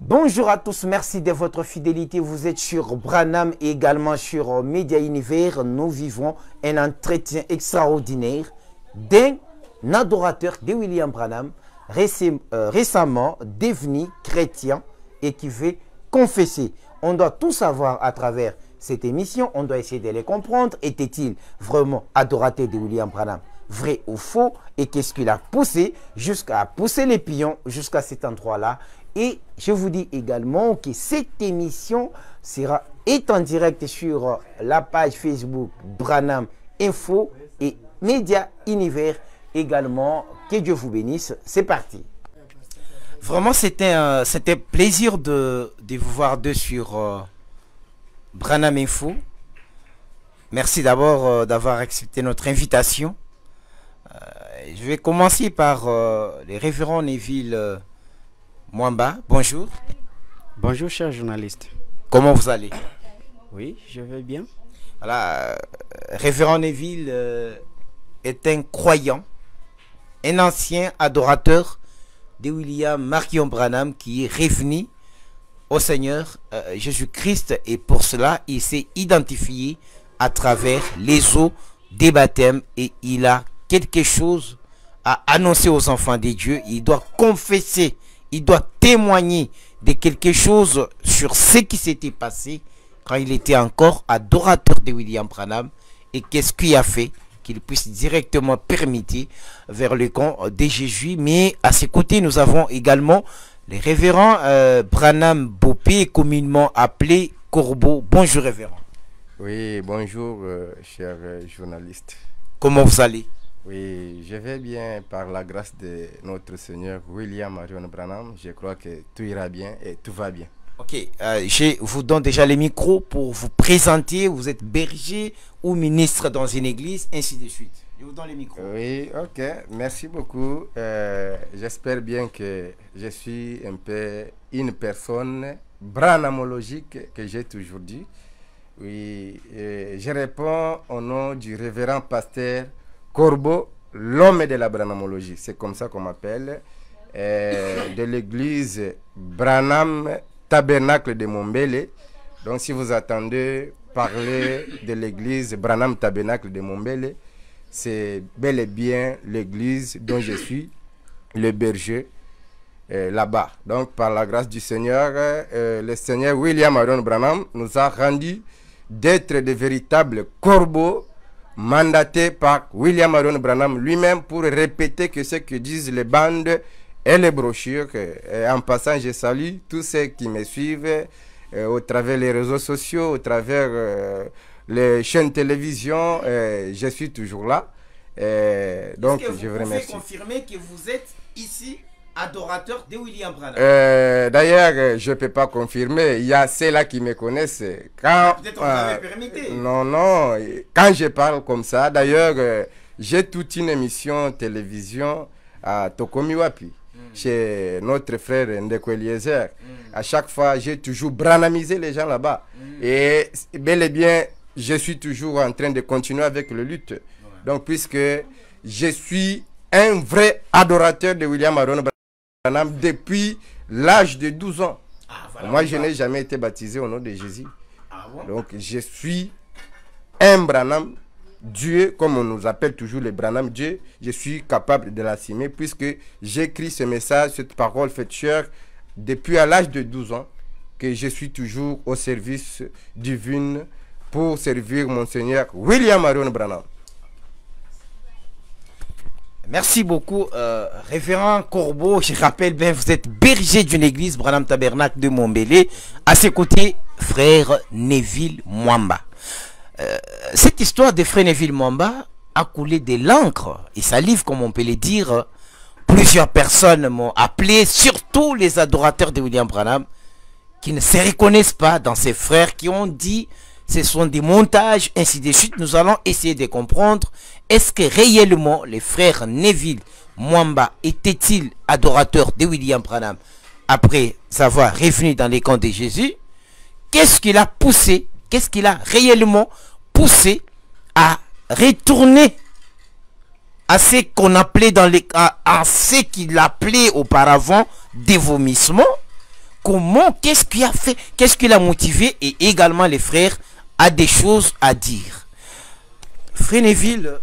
Bonjour à tous, merci de votre fidélité. Vous êtes sur Branham et également sur Média Univers. Nous vivons un entretien extraordinaire d'un adorateur de William Branham, récemment devenu chrétien et qui veut confesser. On doit tout savoir à travers cette émission, on doit essayer de les comprendre. Était-il vraiment adorateur de William Branham, vrai ou faux? Et qu'est-ce qu'il a poussé jusqu'à pousser les pions jusqu'à cet endroit-là? Et je vous dis également que cette émission est en direct sur la page Facebook Branham Info et Média Univers également. Que Dieu vous bénisse. C'est parti. Vraiment, c'était un plaisir de vous voir deux sur Branham Info. Merci d'abord d'avoir accepté notre invitation. Je vais commencer par les révérends Neville Mwamba. Bonjour. Bonjour, cher journaliste. Comment vous allez? Oui, je vais bien. Voilà, révérend Neville est un croyant, un ancien adorateur de William Marion Branham qui est revenu au Seigneur Jésus-Christ, et pour cela il s'est identifié à travers les eaux des baptêmes et il a quelque chose à annoncer aux enfants de Dieu. Il doit confesser, il doit témoigner de quelque chose sur ce qui s'était passé quand il était encore adorateur de William Branham et qu'est-ce qui a fait qu'il puisse directement permettre vers le camp des Jésuites. Mais à ses côtés, nous avons également les révérends Branham Bopé, communément appelé Corbeau. Bonjour révérend. Oui, bonjour cher journaliste. Comment vous allez? Oui, je vais bien par la grâce de notre Seigneur William Marion Branham. Je crois que tout ira bien et tout va bien. Ok, je vous donne déjà les micros pour vous présenter. Vous êtes berger ou ministre dans une église, ainsi de suite. Je vous donne les micros. Oui, ok, merci beaucoup. J'espère bien que je suis un peu une personne branhamologique que j'ai toujours dit. Oui, je réponds au nom du révérend pasteur Corbeau, l'homme de la branhamologie. C'est comme ça qu'on m'appelle. De l'église Branham Tabernacle de Mombele. Donc si vous attendez parler de l'église Branham Tabernacle de Mombele, c'est bel et bien l'église dont je suis le berger là-bas. Donc par la grâce du Seigneur, le Seigneur William Marion Branham nous a rendu d'être de véritables corbeaux mandatés par William Marion Branham lui-même pour répéter que ce que disent les bandes et les brochures. Et en passant, je salue tous ceux qui me suivent au travers les réseaux sociaux, au travers les chaînes télévision. Je suis toujours là. Donc, je vous remercie. Vous pouvez confirmer que vous êtes ici adorateur de William Branham? D'ailleurs, je ne peux pas confirmer. Il y a ceux-là qui me connaissent. Peut-être vous avez permis. Non. Quand je parle comme ça, d'ailleurs, j'ai toute une émission télévision à Tokomiwapi, chez notre frère Ndeko Eliezer. À chaque fois, j'ai toujours branamisé les gens là-bas. Et bel et bien, je suis toujours en train de continuer avec le lutte. Donc, puisque je suis un vrai adorateur de William Marion Branham depuis l'âge de 12 ans. Voilà, moi, je n'ai jamais été baptisé au nom de Jésus. Donc, je suis un Branham Dieu, comme on nous appelle toujours les Branham Dieu. Je suis capable de l'assumer puisque j'écris ce message, cette parole faite chair depuis à l'âge de 12 ans, que je suis toujours au service divin pour servir mon Seigneur William Marion Branham. Merci beaucoup, révérend Corbeau. Je rappelle bien, vous êtes berger d'une église Branham Tabernacle de Mombele. À ses côtés, frère Neville Mwamba. Cette histoire de frère Neville Mwamba a coulé de l'encre et salive, comme on peut le dire. Plusieurs personnes m'ont appelé, surtout les adorateurs de William Branham, qui ne se reconnaissent pas dans ces frères, qui ont dit ce sont des montages, ainsi de suite. Nous allons essayer de comprendre, est-ce que réellement les frères Neville Mwamba étaient-ils adorateurs de William Branham après avoir revenu dans les camps de Jésus? Qu'est-ce qui l'a poussé, qu'est-ce qui l'a réellement poussé à retourner à ce qu'on appelait à ce qu'il appelait auparavant des vomissements? comment, qu'est-ce qui a fait, qu'est-ce qui l'a motivé, et également les frères a des choses à dire. Frère Neville,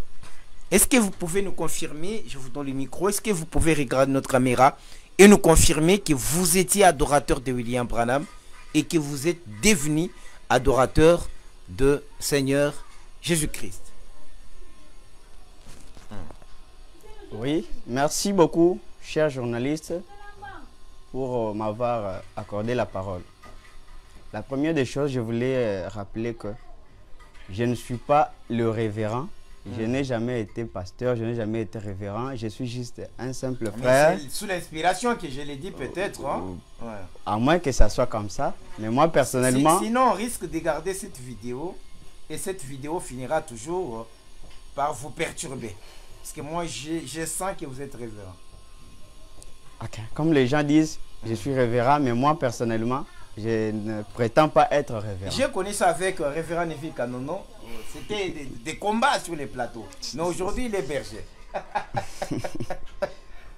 est-ce que vous pouvez nous confirmer, je vous donne le micro, est-ce que vous pouvez regarder notre caméra et nous confirmer que vous étiez adorateur de William Branham et que vous êtes devenu adorateur de Seigneur Jésus-Christ? Oui, merci beaucoup, cher journaliste, pour m'avoir accordé la parole. La première des choses, je voulais rappeler que je ne suis pas le révérend. Je n'ai jamais été pasteur, je n'ai jamais été révérend. Je suis juste un simple frère. C'est sous l'inspiration que je l'ai dit peut-être. Hein? Ouais. À moins que ça soit comme ça. Mais moi, personnellement... Sinon, on risque de garder cette vidéo. Et cette vidéo finira toujours par vous perturber. Parce que moi, je sens que vous êtes révérend. Ok. Comme les gens disent, je suis révérend, mais moi, personnellement, je ne prétends pas être révérend. J'ai connu ça avec révérend Neville Kanono. C'était des combats sur les plateaux. Mais aujourd'hui, il est berger.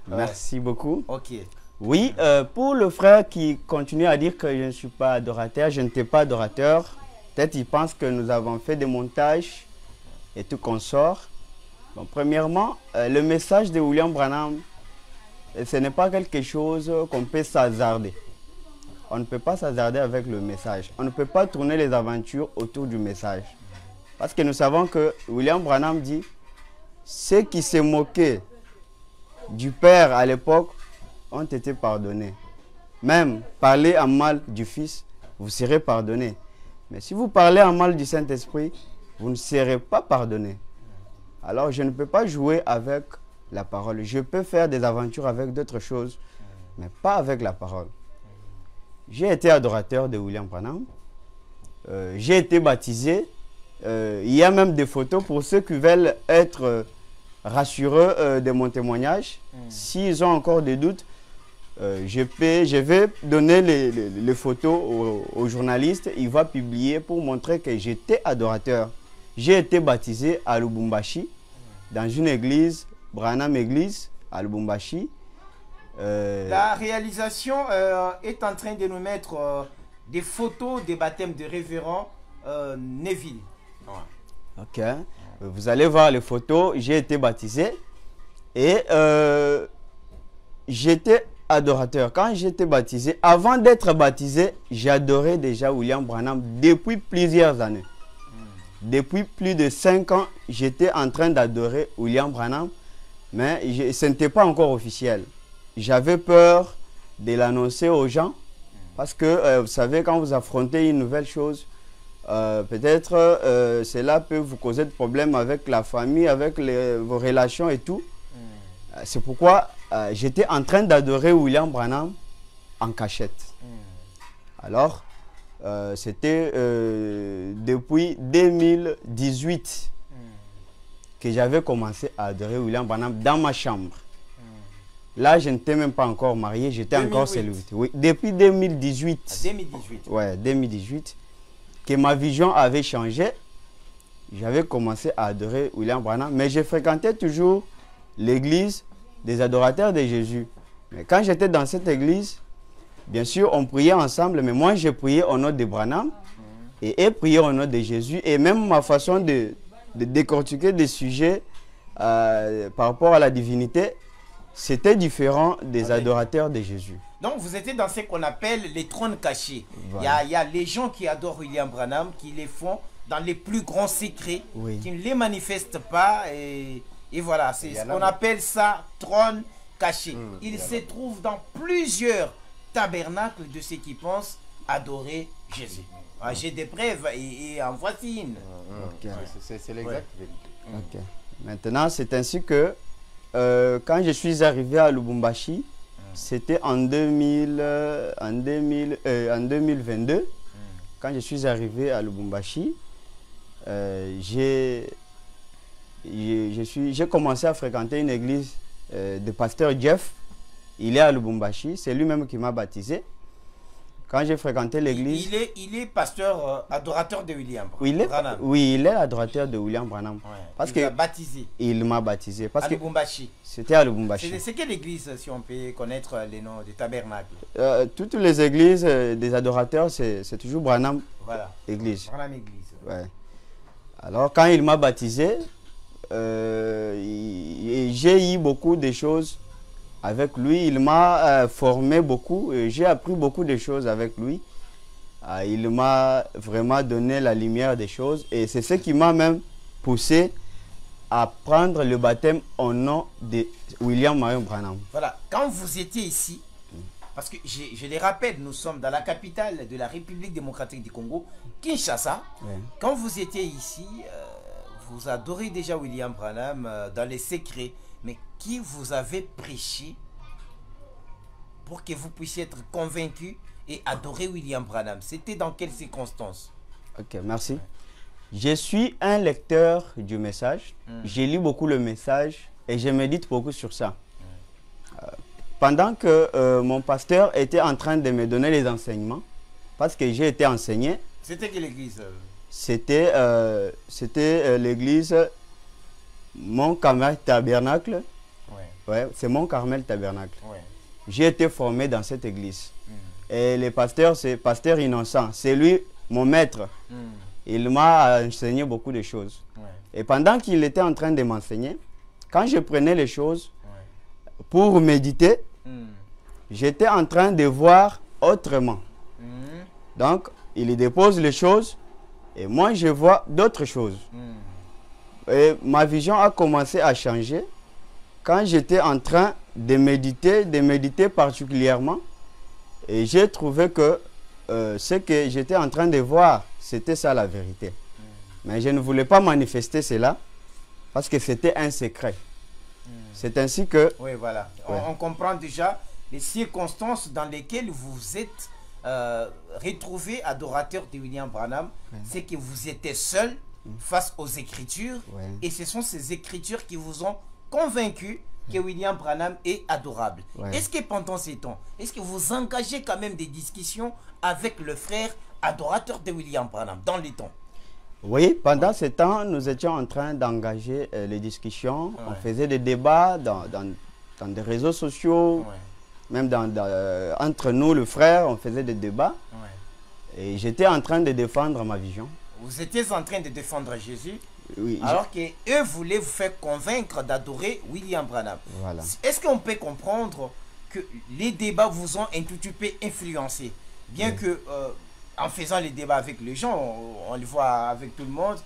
Merci beaucoup. Ok. Oui, pour le frère qui continue à dire que je ne suis pas adorateur, je n'étais pas adorateur. Peut-être il pense que nous avons fait des montages et tout consort. Bon, premièrement, le message de William Branham, ce n'est pas quelque chose qu'on peut s'hasarder. On ne peut pas s'hasarder avec le message. On ne peut pas tourner les aventures autour du message. Parce que nous savons que William Branham dit, ceux qui se moquaient du Père à l'époque ont été pardonnés. Même parler en mal du Fils, vous serez pardonnés. Mais si vous parlez en mal du Saint-Esprit, vous ne serez pas pardonnés. Alors je ne peux pas jouer avec la parole. Je peux faire des aventures avec d'autres choses, mais pas avec la parole. J'ai été adorateur de William Branham. J'ai été baptisé. Il y a même des photos pour ceux qui veulent être rassureux de mon témoignage. S'ils ont encore des doutes, je vais donner les photos aux journalistes. Il va publier pour montrer que j'étais adorateur. J'ai été baptisé à Lubumbashi, dans une église, Branham Église, à Lubumbashi. La réalisation est en train de nous mettre des photos des baptêmes de révérend Neville. Ok. Vous allez voir les photos. J'ai été baptisé et j'étais adorateur. Quand j'étais baptisé, avant d'être baptisé, j'adorais déjà William Branham depuis plusieurs années. Depuis plus de 5 ans, j'étais en train d'adorer William Branham, mais ce n'était pas encore officiel. J'avais peur de l'annoncer aux gens parce que, vous savez, quand vous affrontez une nouvelle chose, peut-être cela peut vous causer de problèmes avec la famille, avec vos relations et tout. C'est pourquoi j'étais en train d'adorer William Branham en cachette. Alors, c'était depuis 2018 que j'avais commencé à adorer William Branham dans ma chambre. Là, je n'étais même pas encore marié, j'étais encore célibataire. Oui, depuis 2018. 2018. Ouais, 2018. Que ma vision avait changé. J'avais commencé à adorer William Branham, mais je fréquentais toujours l'église des adorateurs de Jésus. Mais quand j'étais dans cette église, bien sûr, on priait ensemble, mais moi, je priais au nom de Branham et eux priaient au nom de Jésus. Et même ma façon de décortiquer des sujets par rapport à la divinité, c'était différent des adorateurs de Jésus. Donc, vous étiez dans ce qu'on appelle les trônes cachés. Voilà. Il y a les gens qui adorent William Branham, qui les font dans les plus grands secrets, Oui. qui ne les manifestent pas. Et voilà, c'est ce qu'on appelle ça, trône caché. Il se trouve dans plusieurs tabernacles de ceux qui pensent adorer Jésus. J'ai des preuves et en voici une. Ok. C'est l'exact vérité. Ok. Maintenant, c'est ainsi que quand je suis arrivé à Lubumbashi, c'était en 2022. Quand je suis arrivé à Lubumbashi, j'ai commencé à fréquenter une église de pasteur Jeff. Il est à Lubumbashi, c'est lui-même qui m'a baptisé. Quand j'ai fréquenté l'église... Il est pasteur, adorateur de William Branham. Oui, il est adorateur de William Branham. Ouais. Parce Il que l'a baptisé. Il m'a baptisé. Parce à Lubumbashi. C'était à Lubumbashi. C'est quelle église, si on peut connaître les noms des tabernacles? Toutes les églises des adorateurs, c'est toujours Branham. Voilà. Église. Branham Église. Ouais. Alors, quand il m'a baptisé, j'ai eu beaucoup de choses avec lui. Il m'a formé beaucoup. J'ai appris beaucoup de choses avec lui. Il m'a vraiment donné la lumière des choses. Et c'est ce qui m'a même poussé à prendre le baptême au nom de William Marion Branham. Voilà. Quand vous étiez ici, parce que je les rappelle, nous sommes dans la capitale de la République démocratique du Congo, Kinshasa. Ouais. Quand vous étiez ici, vous adorez déjà William Branham dans les secrets. Mais qui vous avez prêché pour que vous puissiez être convaincu et adorer William Branham? C'était dans quelles circonstances? Ok, merci. Je suis un lecteur du message. J'ai lu beaucoup le message et je médite beaucoup sur ça. Pendant que mon pasteur était en train de me donner les enseignements, parce que j'ai été enseigné. C'était quelle église? C'était l'église Mont Carmel Tabernacle. Ouais, c'est Mont Carmel Tabernacle. Ouais. J'ai été formé dans cette église. Et le pasteur, c'est pasteur Innocent. C'est lui, mon maître. Il m'a enseigné beaucoup de choses. Ouais. Et pendant qu'il était en train de m'enseigner, quand je prenais les choses pour méditer, j'étais en train de voir autrement. Donc, il dépose les choses et moi, je vois d'autres choses. Et ma vision a commencé à changer quand j'étais en train de méditer particulièrement. Et j'ai trouvé que ce que j'étais en train de voir, c'était ça la vérité. Mais je ne voulais pas manifester cela parce que c'était un secret. C'est ainsi que... Oui, voilà. Ouais. On comprend déjà les circonstances dans lesquelles vous êtes retrouvé adorateur de William Branham. C'est que vous étiez seul face aux Écritures. Et ce sont ces Écritures qui vous ont convaincu que William Branham est adorable. Est-ce que pendant ces temps, est-ce que vous engagez quand même des discussions avec le frère adorateur de William Branham dans les temps? Oui, pendant ce temps, nous étions en train d'engager les discussions. On faisait des débats dans des réseaux sociaux, même entre nous, le frère, on faisait des débats. Et j'étais en train de défendre ma vision. Vous étiez en train de défendre Jésus? Oui, alors qu'eux voulaient vous faire convaincre d'adorer William Branham. Voilà. Est-ce qu'on peut comprendre que les débats vous ont un tout petit peu influencé? Bien que, en faisant les débats avec les gens, on le voit avec tout le monde,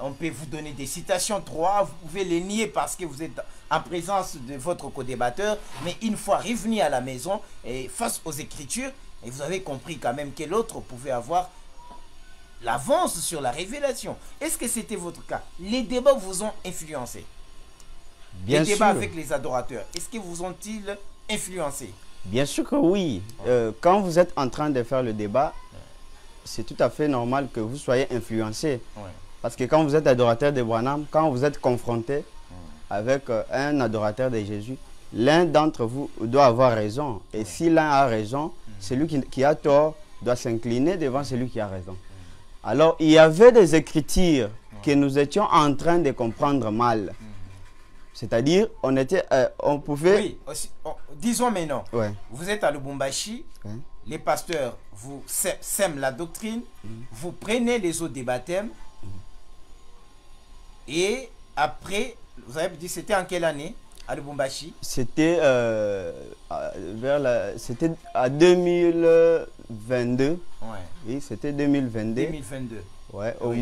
on peut vous donner des citations, 3, vous pouvez les nier parce que vous êtes en présence de votre co-débatteur, mais une fois revenu à la maison et face aux Écritures, et vous avez compris quand même que l'autre pouvait avoir l'avance sur la révélation. Est-ce que c'était votre cas? Les débats vous ont influencé? Bien sûr. Les débats avec les adorateurs, est-ce que vous ont-ils influencé? Bien sûr que oui. Quand vous êtes en train de faire le débat, c'est tout à fait normal que vous soyez influencé. Parce que quand vous êtes adorateur de Branham, quand vous êtes confronté avec un adorateur de Jésus, l'un d'entre vous doit avoir raison. Et si l'un a raison, celui qui a tort doit s'incliner devant celui qui a raison. Alors, il y avait des écritures que nous étions en train de comprendre mal. C'est-à-dire, on pouvait... Oui, disons maintenant, vous êtes à Lubumbashi, les pasteurs vous sèment la doctrine, vous prenez les eaux des baptêmes, et après, vous avez dit, c'était en quelle année à Lubumbashi? C'était c'était à 2022. Oui, c'était 2022. 2022. Ouais, au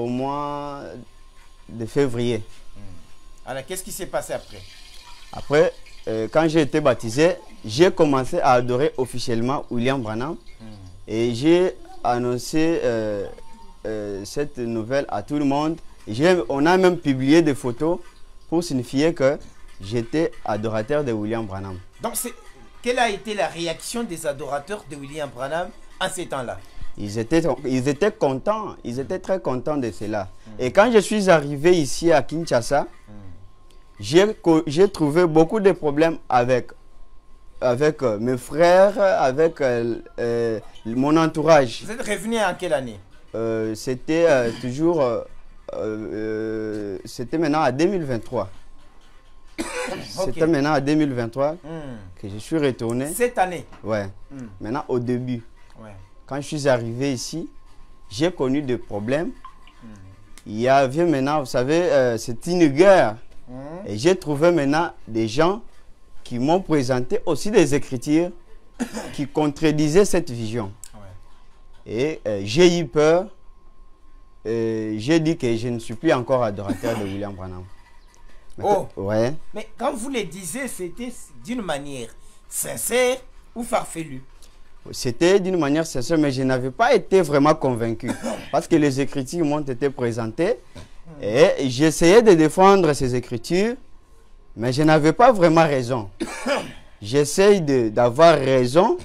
mois de février. Alors, qu'est-ce qui s'est passé après? Après, quand j'ai été baptisé, j'ai commencé à adorer officiellement William Branham. Et j'ai annoncé cette nouvelle à tout le monde. On a même publié des photos pour signifier que j'étais adorateur de William Branham. Donc, quelle a été la réaction des adorateurs de William Branham en ces temps-là? Ils étaient contents, ils étaient très contents de cela. Et quand je suis arrivé ici à Kinshasa, j'ai trouvé beaucoup de problèmes avec avec mes frères, avec mon entourage. Vous êtes revenu en quelle année? C'était toujours... c'était maintenant à 2023. C'était maintenant à 2023 que je suis retourné. Cette année? Ouais. Maintenant, au début, quand je suis arrivé ici, j'ai connu des problèmes. Il y avait maintenant, vous savez, c'est une guerre. Et j'ai trouvé maintenant des gens qui m'ont présenté aussi des écritures qui contredisaient cette vision. Et j'ai eu peur. J'ai dit que je ne suis plus encore adorateur de William Branham. Ouais. Mais quand vous le disiez, c'était d'une manière sincère ou farfelue? C'était d'une manière sincère, mais je n'avais pas été vraiment convaincu. Parce que les écritures m'ont été présentées. Et j'essayais de défendre ces écritures, mais je n'avais pas vraiment raison. J'essaye d'avoir raison,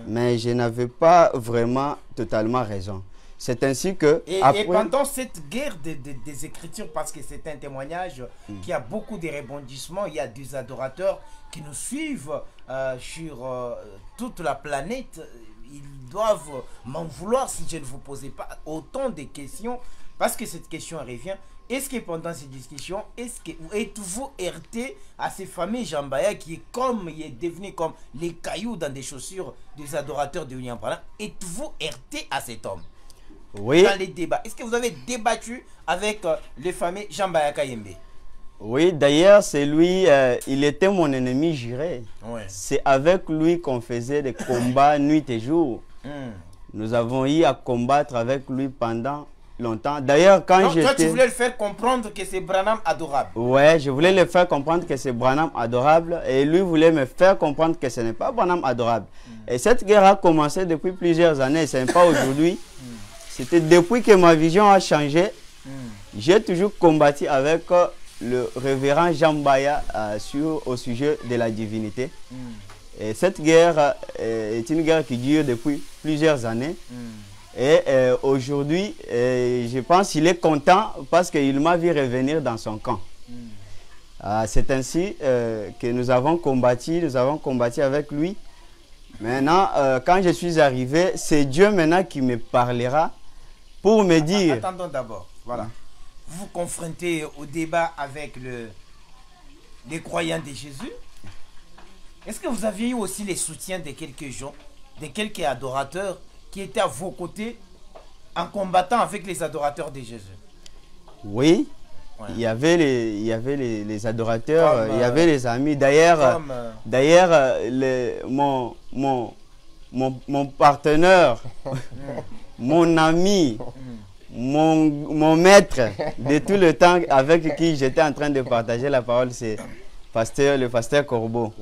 mais je n'avais pas vraiment totalement raison. C'est ainsi que... Et pendant cette guerre des écritures, parce que c'est un témoignage qui a beaucoup de rebondissements, il y a des adorateurs qui nous suivent sur toute la planète. Ils doivent m'en vouloir si je ne vous posais pas autant de questions, parce que cette question revient. Est-ce que pendant ces discussions, êtes-vous heurté à ces fameux Jambaya qui est devenu comme les cailloux dans des chaussures des adorateurs de William Branham? Êtes-vous heurté à cet homme? Oui. Dans les débats. Est-ce que vous avez débattu avec le fameux Jambaya Kayembe? Oui, d'ailleurs, c'est lui, il était mon ennemi juré. C'est avec lui qu'on faisait des combats nuit et jour. Nous avons eu à combattre avec lui pendant longtemps. D'ailleurs, quand j'étais... Toi, tu voulais le faire comprendre que c'est Branham adorable. Ouais, je voulais le faire comprendre que c'est Branham adorable. Et lui voulait me faire comprendre que ce n'est pas Branham adorable. Et cette guerre a commencé depuis plusieurs années. Ce n'est pas aujourd'hui. C'était depuis que ma vision a changé. J'ai toujours combattu avec le révérend Jambaya au sujet de la divinité. Et cette guerre est une guerre qui dure depuis plusieurs années. Et aujourd'hui, je pense qu'il est content parce qu'il m'a vu revenir dans son camp. C'est ainsi que nous avons combattu avec lui. Maintenant, quand je suis arrivé, c'est Dieu maintenant qui me parlera pour me dire... Attendons d'abord, voilà. Vous vous confrontez au débat avec les croyants de Jésus. Est-ce que vous aviez eu aussi les soutiens de quelques gens, de quelques adorateurs qui étaient à vos côtés en combattant avec les adorateurs de Jésus? Oui, il y avait les adorateurs, il y avait les amis. D'ailleurs, mon partenaire, mon ami, mon maître de tout le temps avec qui j'étais en train de partager la parole, c'est le pasteur Corbeau.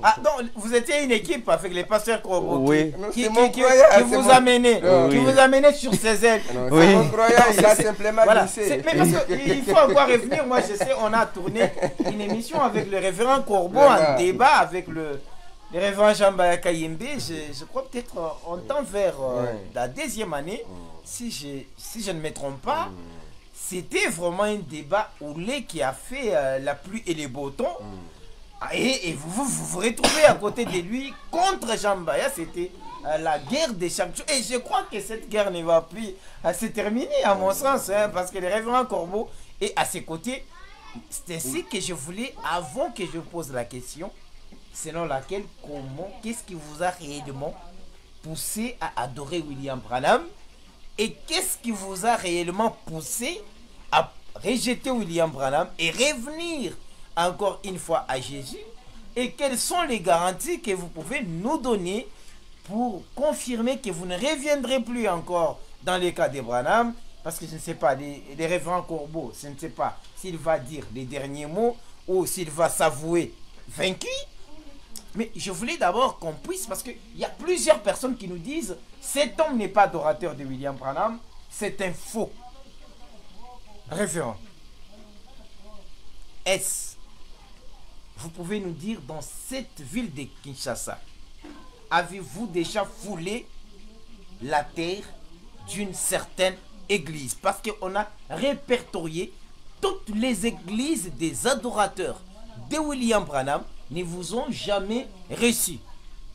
Ah, donc vous étiez une équipe avec les pasteurs Corbeau qui vous amenait sur ses ailes. Oui. Mon croyant, il a simplement glissé. Mais parce qu'il faut encore revenir, moi je sais, on a tourné une émission avec le révérend Corbeau en débat avec le révérend Jambaya Kayembe. Je crois peut-être on tend vers la deuxième année, si je ne me trompe pas. C'était vraiment un débat qui a fait la pluie et les beaux temps. Et vous retrouvez à côté de lui contre Jambaya. C'était la guerre des chaque jour. Et je crois que cette guerre ne va plus se terminer, à mon sens, parce que le révérend Corbeau est à ses côtés. C'est ainsi que je voulais, avant que je pose la question, selon laquelle, qu'est-ce qui vous a réellement poussé à adorer William Branham? Et qu'est-ce qui vous a réellement poussé à rejeter William Branham et revenir encore une fois à Jésus? Et quelles sont les garanties que vous pouvez nous donner pour confirmer que vous ne reviendrez plus encore dans les cas de Branham? Parce que je ne sais pas, les révérends Corbeau, je ne sais pas s'il va dire les derniers mots ou s'il va s'avouer vaincu. Mais je voulais d'abord qu'on puisse, parce qu'il y a plusieurs personnes qui nous disent cet homme n'est pas adorateur de William Branham, c'est un faux référent. Est-ce, vous pouvez nous dire, dans cette ville de Kinshasa, avez-vous déjà foulé la terre d'une certaine église? Parce qu'on a répertorié toutes les églises des adorateurs de William Branham ne vous ont jamais reçu.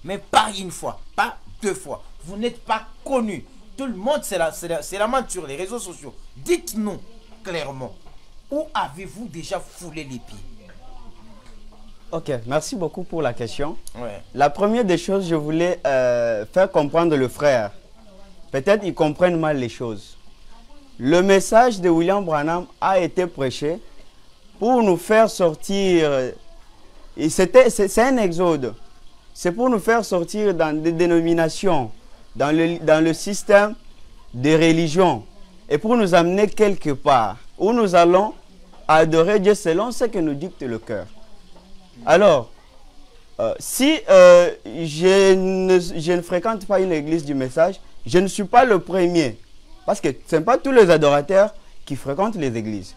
mais pas une fois, pas deux fois. Vous n'êtes pas connu. Tout le monde, c'est la main sur les réseaux sociaux. Dites-nous clairement, où avez-vous déjà foulé les pieds? Ok, merci beaucoup pour la question. Ouais. La première des choses, je voulais faire comprendre le frère. Peut-être ils comprennent mal les choses. Le message de William Branham a été prêché pour nous faire sortir. C'est un exode. C'est pour nous faire sortir dans des dénominations, dans le système des religions, et pour nous amener quelque part où nous allons adorer Dieu selon ce que nous dicte le cœur. Alors, si je ne fréquente pas une église du message, je ne suis pas le premier. Parce que ce n'est pas tous les adorateurs qui fréquentent les églises.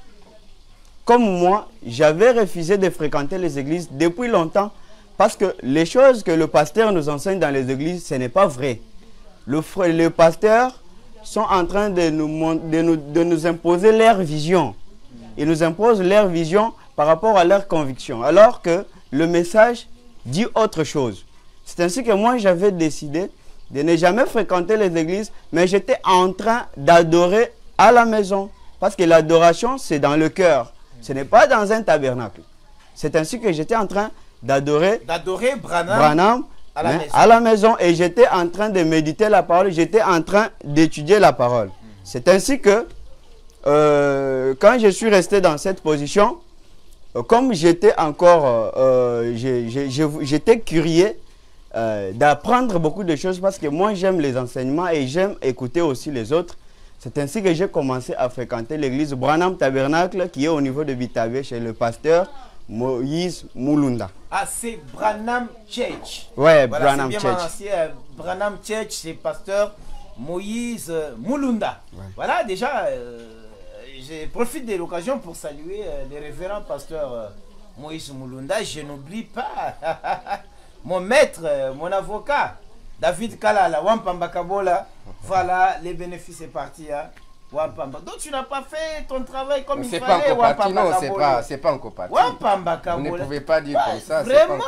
Comme moi, j'avais refusé de fréquenter les églises depuis longtemps parce que les choses que le pasteur nous enseigne dans les églises, ce n'est pas vrai. Les pasteurs sont en train de nous imposer leur vision. Ils nous imposent leur vision par rapport à leurs convictions, alors que le message dit autre chose. C'est ainsi que moi, j'avais décidé de ne jamais fréquenter les églises, mais j'étais en train d'adorer à la maison. Parce que l'adoration, c'est dans le cœur. Ce n'est pas dans un tabernacle. C'est ainsi que j'étais en train d'adorer Branham à la maison. Et j'étais en train de méditer la parole. J'étais en train d'étudier la parole. C'est ainsi que, quand je suis resté dans cette position, comme j'étais encore, j'étais curieux d'apprendre beaucoup de choses parce que moi j'aime les enseignements et j'aime écouter aussi les autres. C'est ainsi que j'ai commencé à fréquenter l'église Branham Tabernacle qui est au niveau de Bitabe chez le pasteur Moïse Mulunda. Ah, c'est Branham Church. Ouais, voilà, Branham Church. Branham Church, c'est pasteur Moïse Mulunda. Ouais. Voilà, déjà, je profite de l'occasion pour saluer le révérend pasteur Moïse Mulunda. Je n'oublie pas mon maître, mon avocat, David Kalala, Wampamba Kabola. Voilà, les bénéfices c'est parti. Hein. Wampamba. Donc tu n'as pas fait ton travail comme il fallait. Non, c'est pas encore parti. Wampamba Kabola. Vous ne pouvez pas dire comme ça. Vraiment,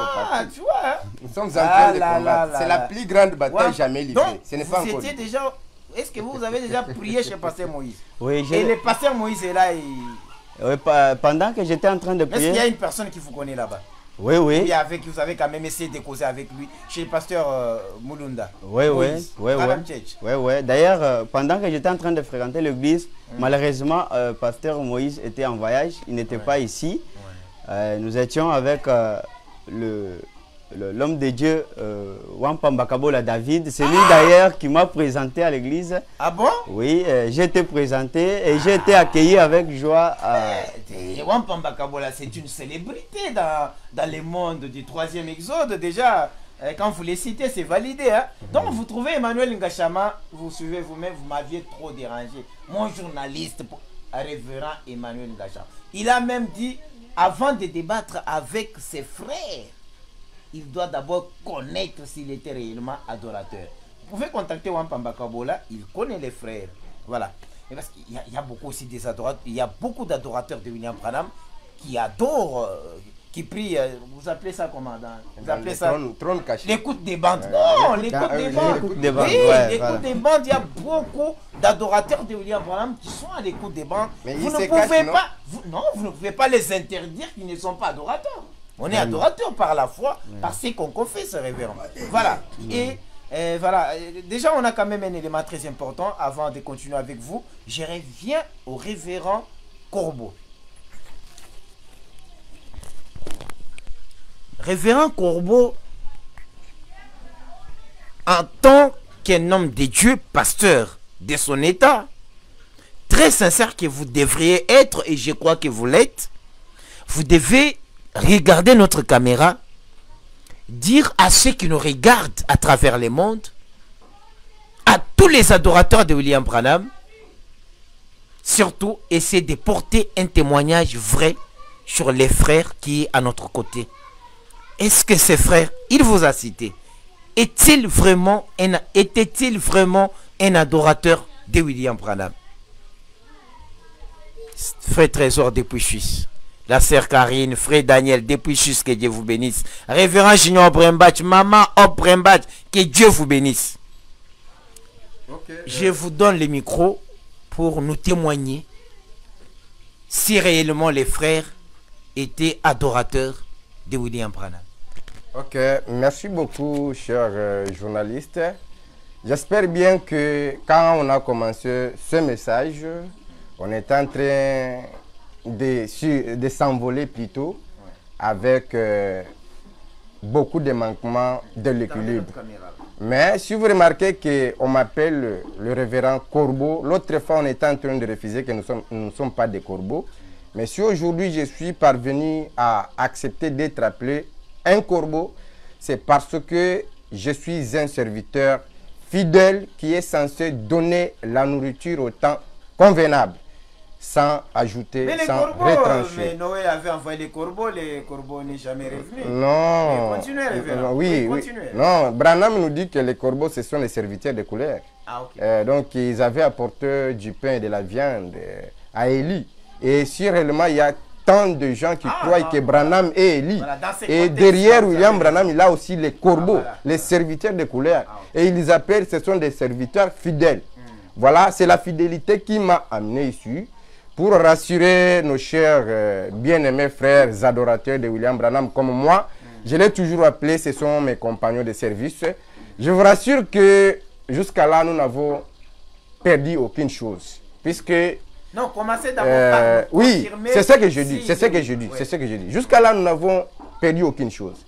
tu vois. Nous sommes en train de combattre. C'est la plus grande bataille jamais livrée. Donc, ce n'est pas encore. Déjà, est-ce que vous avez déjà prié chez pasteur Moïse? Oui, et le pasteur Moïse est là. Oui, pendant que j'étais en train de prier. Est-ce qu'il y a une personne qui vous connaît là-bas? Oui, oui. Vous avez quand même essayé de causer avec lui chez le pasteur Mulunda. Oui, oui. Oui. D'ailleurs, pendant que j'étais en train de fréquenter l'église, malheureusement, pasteur Moïse était en voyage. Il n'était pas ici. Nous étions avec l'homme de Dieu, Wampamba Kabola David. C'est lui d'ailleurs qui m'a présenté à l'église. Ah bon? Oui, j'ai été présenté et j'ai été accueilli avec joie. Wampamba Kabola, c'est une célébrité dans le monde du troisième exode. Déjà, quand vous les citez, c'est validé. Hein? Donc, vous trouvez Emmanuel Ngachama, vous suivez vous-même, vous m'aviez trop dérangé. Mon journaliste, révérend Emmanuel Ngachama, il a même dit, avant de débattre avec ses frères, il doit d'abord connaître s'il était réellement adorateur. Vous pouvez contacter Wampamba Kabola, il connaît les frères. Voilà. Et parce qu'il y a beaucoup aussi des adorateurs, il y a beaucoup d'adorateurs de William Branham qui adorent, qui prient, vous appelez ça comment? Vous appelez ça trône caché. L'écoute des bandes. Non, l'écoute des bandes. Oui, l'écoute des bandes, il y a beaucoup d'adorateurs de William Branham qui sont à l'écoute des bandes. Mais vous ne pouvez pas, vous ne pouvez pas les interdire qu'ils ne sont pas adorateurs. On est adorateur par la foi, parce qu'on confesse ce révérend. Voilà. Et voilà. Déjà, on a quand même un élément très important avant de continuer avec vous. Je reviens au révérend Corbeau. Révérend Corbeau, en tant qu'un homme de Dieu, pasteur de son état, très sincère que vous devriez être, et je crois que vous l'êtes, vous devez regarder notre caméra, dire à ceux qui nous regardent à travers le monde, à tous les adorateurs de William Branham, surtout essayer de porter un témoignage vrai sur les frères qui est à notre côté. Est-ce que ces frères, il vous a cité, était-il vraiment un adorateur de William Branham? Frère Trésor depuis Suisse. la sœur Karine, frère Daniel, depuis juste que Dieu vous bénisse. Révérend Junior Brembach, maman Brembach, que Dieu vous bénisse. Okay, je vous donne le micro pour nous témoigner si réellement les frères étaient adorateurs de William Branham. Ok, merci beaucoup, cher journaliste. J'espère bien que quand on a commencé ce message, on est en train de s'envoler plutôt avec beaucoup de manquements de l'équilibre. Mais si vous remarquez qu'on m'appelle le révérend Corbeau, l'autre fois on était en train de refuser que nous ne sommes pas des corbeaux. Mais si aujourd'hui je suis parvenu à accepter d'être appelé un corbeau, c'est parce que je suis un serviteur fidèle qui est censé donner la nourriture au temps convenable, sans ajouter, mais sans corbeaux, retrancher. Mais Noé avait envoyé les corbeaux n'est jamais revenu. Non. Continuez, révérend. Oui, oui. Non, Branham nous dit que les corbeaux, ce sont les serviteurs de couleur. Ah, ok. Donc, ils avaient apporté du pain et de la viande à Élie. Et si réellement il y a tant de gens qui croient que Branham est Élie. Voilà, et derrière William Branham, il a aussi les corbeaux, les serviteurs de couleur. Et ils les appellent, ce sont des serviteurs fidèles. Voilà, c'est la fidélité qui m'a amené ici pour rassurer nos chers bien-aimés frères adorateurs de William Branham comme moi. Je l'ai toujours appelé, ce sont mes compagnons de service. Je vous rassure que jusqu'à là, nous n'avons perdu aucune chose. Puisque non, commencez d'abord par oui, c'est ce que je dis, c'est ce que je dis, c'est ce que je dis. Jusqu'à là, nous n'avons perdu aucune chose.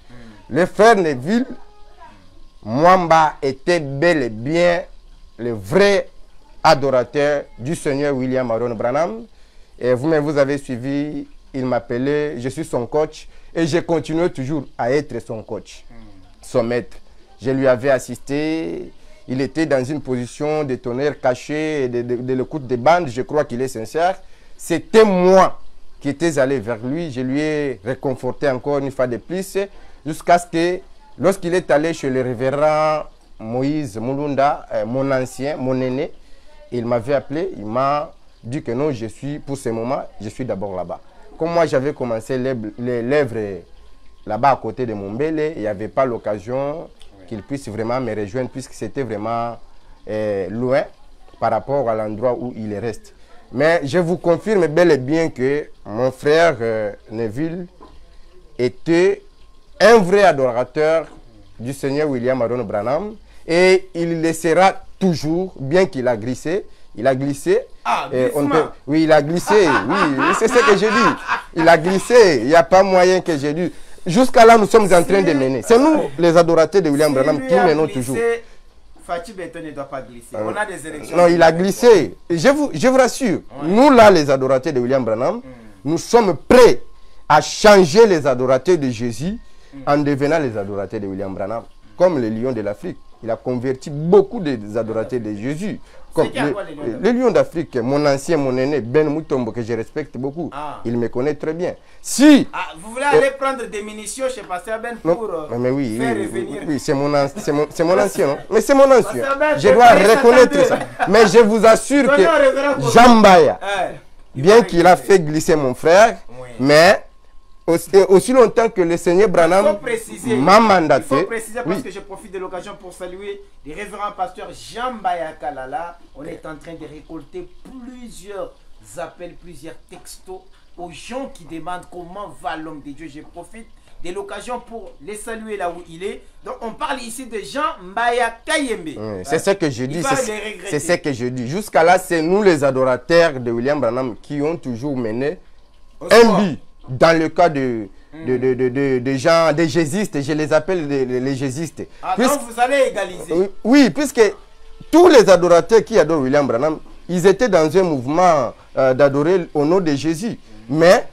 Le frère Neville Mwamba était bel et bien le vrai adorateur du Seigneur William Aaron Branham. Et vous-même, vous avez suivi, il m'appelait, je suis son coach et je continue toujours à être son coach, son maître. Je lui avais assisté. Il était dans une position de tonnerre caché, de l'écoute des bandes. Je crois qu'il est sincère. C'était moi qui étais allé vers lui. Je lui ai réconforté encore une fois de plus. Jusqu'à ce que, lorsqu'il est allé chez le révérend Moïse Mulunda, mon ancien, mon aîné, il m'avait appelé. Il m'a dit que non, je suis, pour ce moment, je suis d'abord là-bas. Comme moi, j'avais commencé l'œuvre là-bas à côté de Mombele, il n'y avait pas l'occasion qu'il puisse vraiment me rejoindre puisque c'était vraiment loin par rapport à l'endroit où il reste. Mais je vous confirme bel et bien que mon frère Neville était un vrai adorateur du Seigneur William Aaron Branham et il le sera toujours, bien qu'il a glissé. Il a glissé. Ah, oui, il a glissé. Oui, c'est ce que j'ai dit. Il a glissé. Il n'y a pas moyen que j'ai dit. Jusqu'à là, nous sommes en train de mener. C'est nous, les adorateurs de William Branham, qui menons toujours. Fatih Beton ne doit pas glisser. On a des élections. Non, il a glissé. Je vous rassure, nous là, les adorateurs de William Branham, nous sommes prêts à changer les adorateurs de Jésus en devenant les adorateurs de William Branham. Comme le lion de l'Afrique. Il a converti beaucoup des adorateurs de Jésus. Comme le lion d'Afrique, mon ancien, mon aîné, Ben Mutombo, que je respecte beaucoup. Il me connaît très bien. Si... vous voulez aller prendre des munitions chez Pasteur Ben pour mais oui, faire revenir... Oui, c'est mon ancien, non? Mais c'est mon ancien. Je dois reconnaître ça. Mais je vous assure que Jambaya, bien qu'il a fait glisser mon frère, mais... Aussi longtemps que le Seigneur Branham m'a mandaté. Il faut préciser parce que je profite de l'occasion pour saluer le révérend pasteur Jean-Baya Kalala. On est en train de récolter plusieurs appels, plusieurs textos aux gens qui demandent comment va l'homme de Dieu. Je profite de l'occasion pour les saluer là où il est. Donc on parle ici de Jean-Baya Kayembe. C'est ce que je dis. C'est ce que je dis. Jusqu'à là, c'est nous les adorateurs de William Branham qui ont toujours mené un but. Dans le cas de gens, des jésuites, je les appelle les jésuites. Donc vous allez égaliser. Oui, puisque tous les adorateurs qui adorent William Branham, ils étaient dans un mouvement d'adorer au nom de Jésus. Mais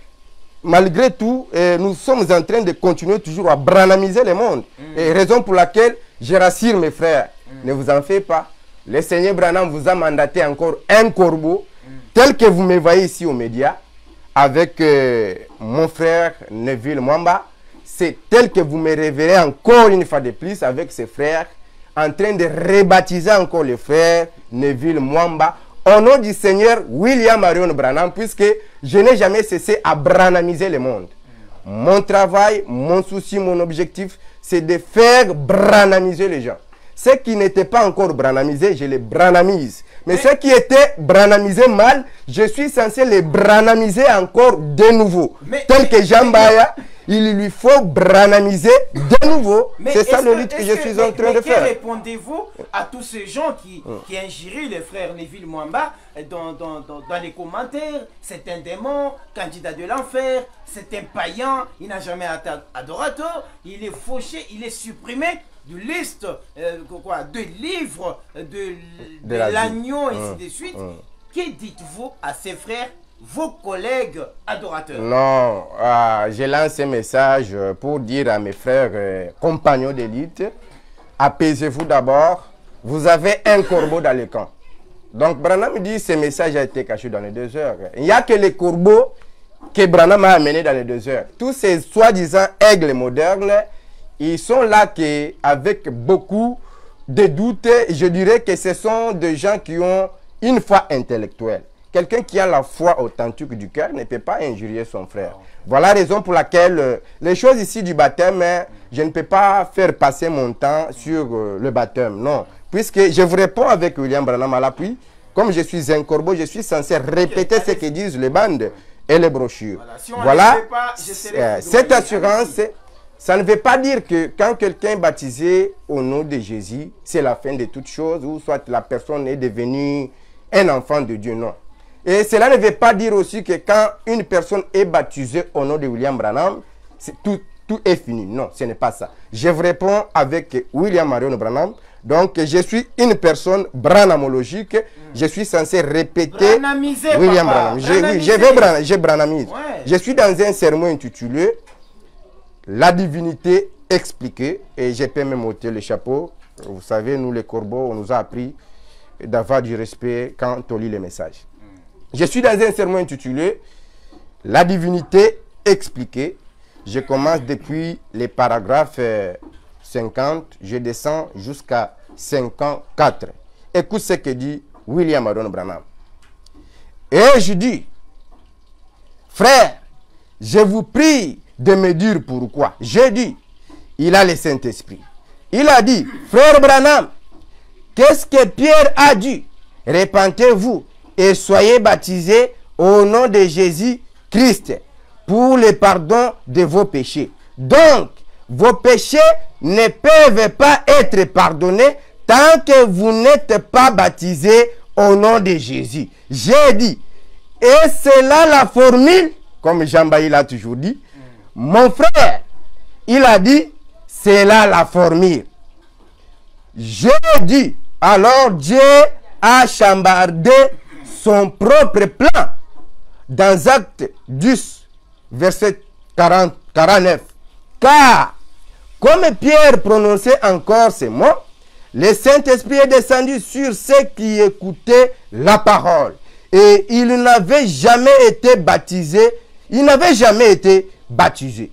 malgré tout, nous sommes en train de continuer toujours à branhamiser le monde. Et raison pour laquelle je rassure mes frères, ne vous en faites pas. Le Seigneur Branham vous a mandaté encore un corbeau, tel que vous me voyez ici aux médias. Avec mon frère Neville Mwamba, c'est tel que vous me reverrez encore une fois de plus avec ses frères, en train de rebaptiser encore le frère Neville Mwamba au nom du Seigneur William Marion Branham, puisque je n'ai jamais cessé à branhamiser le monde. Mon travail, mon souci, mon objectif, c'est de faire branhamiser les gens. Ceux qui n'étaient pas encore branhamisés, je les branhamise. Mais ceux qui étaient branhamisés mal, je suis censé les branhamiser encore de nouveau. Tel que Jean Baya, il lui faut branhamiser de nouveau. C'est ça le lutte que je suis en train de faire. Que répondez-vous à tous ces gens qui injurient le frère Neville Mwamba dans les commentaires? C'est un démon, candidat de l'enfer, c'est un païen, il n'a jamais été adorateur, il est fauché, il est supprimé de liste de livres de l'agneau et ainsi de suite. Que dites-vous à ces frères, vos collègues adorateurs? Non, je lance un message pour dire à mes frères compagnons d'élite, apaisez-vous d'abord, vous avez un corbeau dans le camp. Donc Branham dit ce message a été caché dans les 2 heures. Il n'y a que les corbeaux que Branham a amenés dans les 2 heures. Tous ces soi-disant aigles modernes, ils sont là avec beaucoup de doutes. Je dirais que ce sont des gens qui ont une foi intellectuelle. Quelqu'un qui a la foi authentique du cœur ne peut pas injurier son frère. Voilà la raison pour laquelle les choses ici du baptême, je ne peux pas faire passer mon temps sur le baptême. Non, puisque je vous réponds avec William Branham à l'appui. Comme je suis un corbeau, je suis censé répéter ce que disent les bandes et les brochures. Voilà, cette assurance. Ça ne veut pas dire que quand quelqu'un est baptisé au nom de Jésus, c'est la fin de toutes choses, ou soit la personne est devenue un enfant de Dieu, non. Et cela ne veut pas dire aussi que quand une personne est baptisée au nom de William Branham, tout est fini. Non, ce n'est pas ça. Je vous réponds avec William Marion Branham. Donc, je suis une personne branhamologique. Je suis censé répéter William Branham. Je branhamise. Ouais. Je suis dans un sermon intitulé La divinité expliquée, et je peux même ôter le chapeau. Vous savez, nous les corbeaux, on nous a appris d'avoir du respect quand on lit les messages. Je suis dans un sermon intitulé La divinité expliquée. Je commence depuis les paragraphes 50, je descends jusqu'à 54. Écoute ce que dit William Marion Branham. Et je dis, frère, je vous prie de me dire pourquoi. J'ai dit, il a le Saint-Esprit. Il a dit, frère Branham, qu'est-ce que Pierre a dit? Repentez-vous et soyez baptisés au nom de Jésus-Christ pour le pardon de vos péchés. Donc, vos péchés ne peuvent pas être pardonnés tant que vous n'êtes pas baptisés au nom de Jésus. J'ai dit, et c'est là la formule, comme Jean-Bailly l'a toujours dit, mon frère, il a dit, c'est là la formule. J'ai dit, alors Dieu a chambardé son propre plan dans Acte 10, verset 49. Car, comme Pierre prononçait encore ces mots, le Saint-Esprit est descendu sur ceux qui écoutaient la parole. Et il n'avait jamais été baptisé. Il n'avait jamais été baptisé.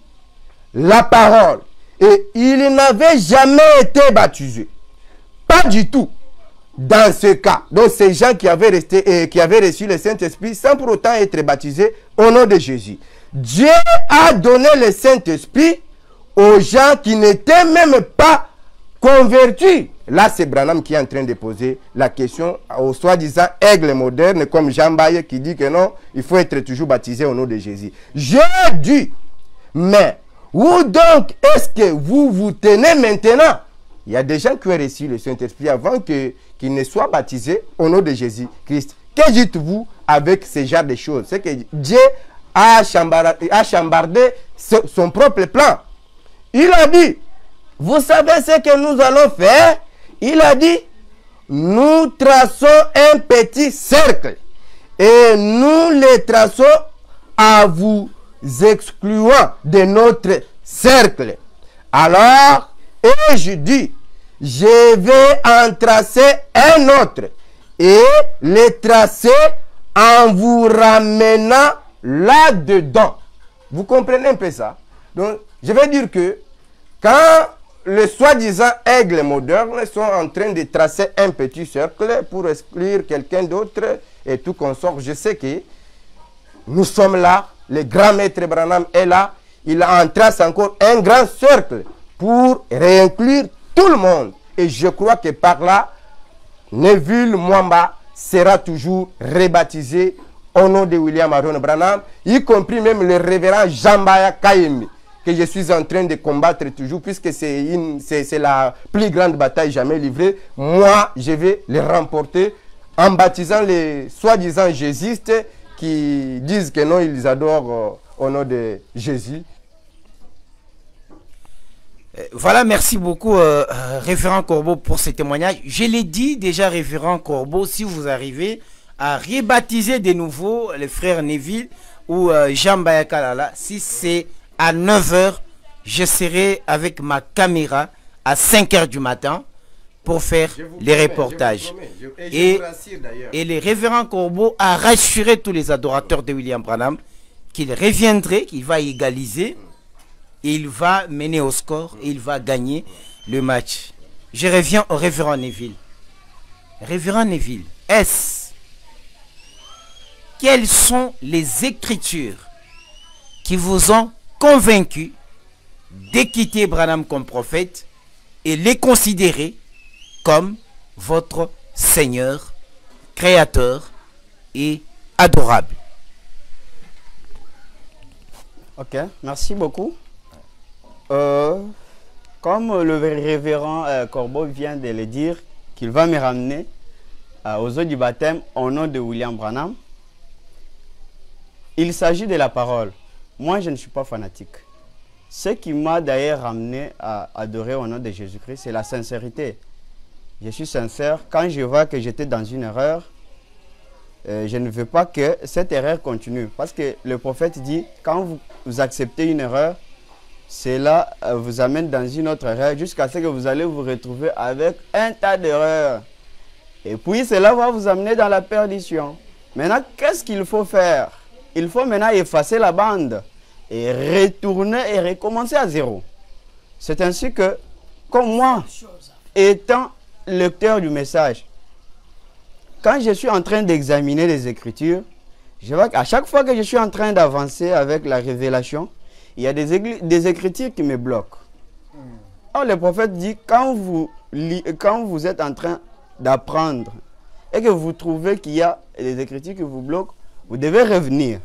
La parole. Et il n'avait jamais été baptisé. Pas du tout. Dans ce cas, donc ces gens qui avaient reçu le Saint-Esprit sans pour autant être baptisés au nom de Jésus. Dieu a donné le Saint-Esprit aux gens qui n'étaient même pas convertis. Là, c'est Branham qui est en train de poser la question aux soi-disant aigles modernes comme Jean Baye qui dit que non, il faut être toujours baptisé au nom de Jésus. J'ai dit, mais où donc est-ce que vous vous tenez maintenant? Il y a des gens qui ont reçu le Saint-Esprit avant qu'ils ne soient baptisés au nom de Jésus-Christ. Que dites-vous avec ce genre de choses? C'est que Dieu a chambardé son propre plan. Il a dit, vous savez ce que nous allons faire? Il a dit, nous traçons un petit cercle et nous le traçons à vous excluant de notre cercle. Alors, et je dis, je vais en tracer un autre et le tracer en vous ramenant là-dedans. Vous comprenez un peu ça? Donc, je vais dire que quand les soi-disant aigles modernes sont en train de tracer un petit cercle pour exclure quelqu'un d'autre, et tout consort. Je sais que nous sommes là, le grand maître Branham est là, il a en trace encore un grand cercle pour réinclure tout le monde. Et je crois que par là, Neville Mwamba sera toujours rebaptisé au nom de William Aaron Branham, y compris même le révérend Jambaya Kayemi, que je suis en train de combattre toujours, puisque c'est la plus grande bataille jamais livrée. Moi, je vais le remporter en baptisant les soi-disant jésuites qui disent que non, ils adorent au nom de Jésus. Voilà, merci beaucoup, révérend Corbeau, pour ce témoignage. Je l'ai dit déjà, révérend Corbeau, si vous arrivez à rebaptiser de nouveau les frères Neville ou Jean Bayakalala, si c'est à 9 h, je serai avec ma caméra à 5 h du matin pour faire les reportages. Et le révérend Corbeau a rassuré tous les adorateurs de William Branham qu'il reviendrait, qu'il va égaliser. Il va mener au score et il va gagner le match. Je reviens au révérend Neville. Révérend Neville, quelles sont les écritures qui vous ont convaincu d'équiter Branham comme prophète et les considérer comme votre Seigneur, Créateur et adorable? Ok, merci beaucoup. Comme le révérend Corbeau vient de le dire, qu'il va me ramener aux eaux du baptême au nom de William Branham, il s'agit de la parole. Moi, je ne suis pas fanatique. Ce qui m'a d'ailleurs ramené à adorer au nom de Jésus-Christ, c'est la sincérité. Je suis sincère. Quand je vois que j'étais dans une erreur, je ne veux pas que cette erreur continue. Parce que le prophète dit, quand vous acceptez une erreur, cela vous amène dans une autre erreur jusqu'à ce que vous allez vous retrouver avec un tas d'erreurs. Et puis cela va vous amener dans la perdition. Maintenant, qu'est-ce qu'il faut faire? Il faut maintenant effacer la bande et retourner et recommencer à zéro. C'est ainsi que, comme moi, étant lecteur du message, quand je suis en train d'examiner les Écritures, je vois qu'à chaque fois que je suis en train d'avancer avec la révélation, il y a des écritures qui me bloquent. Or, le prophète dit, quand vous êtes en train d'apprendre et que vous trouvez qu'il y a des écritures qui vous bloquent, vous devez revenir.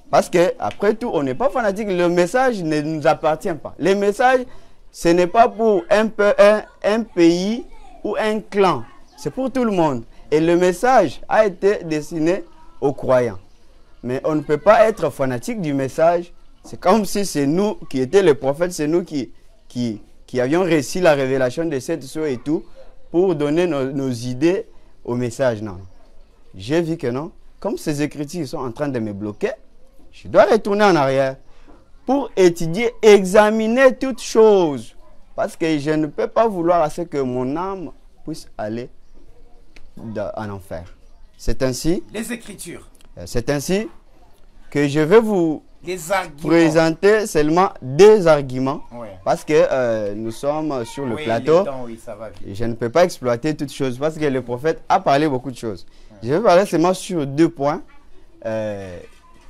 Parce que, après tout, on n'est pas fanatique. Le message ne nous appartient pas. Le message, ce n'est pas pour un pays ou un clan. C'est pour tout le monde. Et le message a été destiné aux croyants. Mais on ne peut pas être fanatique du message. C'est comme si c'est nous qui étions les prophètes, c'est nous qui avions réussi la révélation de cette chose et tout, pour donner nos idées au message. Non. J'ai vu que non. Comme ces écritures sont en train de me bloquer, je dois retourner en arrière pour étudier, examiner toutes choses. Parce que je ne peux pas vouloir à ce que mon âme puisse aller en enfer. C'est ainsi. Les Écritures. C'est ainsi que je vais vous arguments. Présenter seulement des arguments, Ouais. parce que nous sommes sur le plateau. Oui, ça va vite. Je ne peux pas exploiter toutes choses parce que le prophète a parlé beaucoup de choses. Je vais parler seulement sur 2 points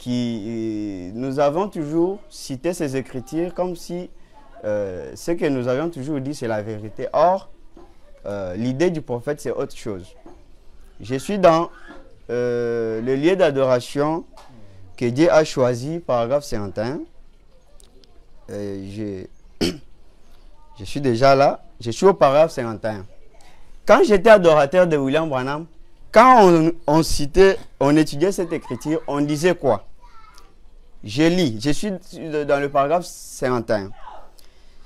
nous avons toujours cité ces écritures comme si ce que nous avions toujours dit c'est la vérité. Or, l'idée du prophète c'est autre chose. Je suis dans le lieu d'adoration que Dieu a choisi, paragraphe 51. Je suis déjà là. Je suis au paragraphe 51. Quand j'étais adorateur de William Branham, quand on étudiait cette écriture, on disait quoi? Je lis, je suis dans le paragraphe 51.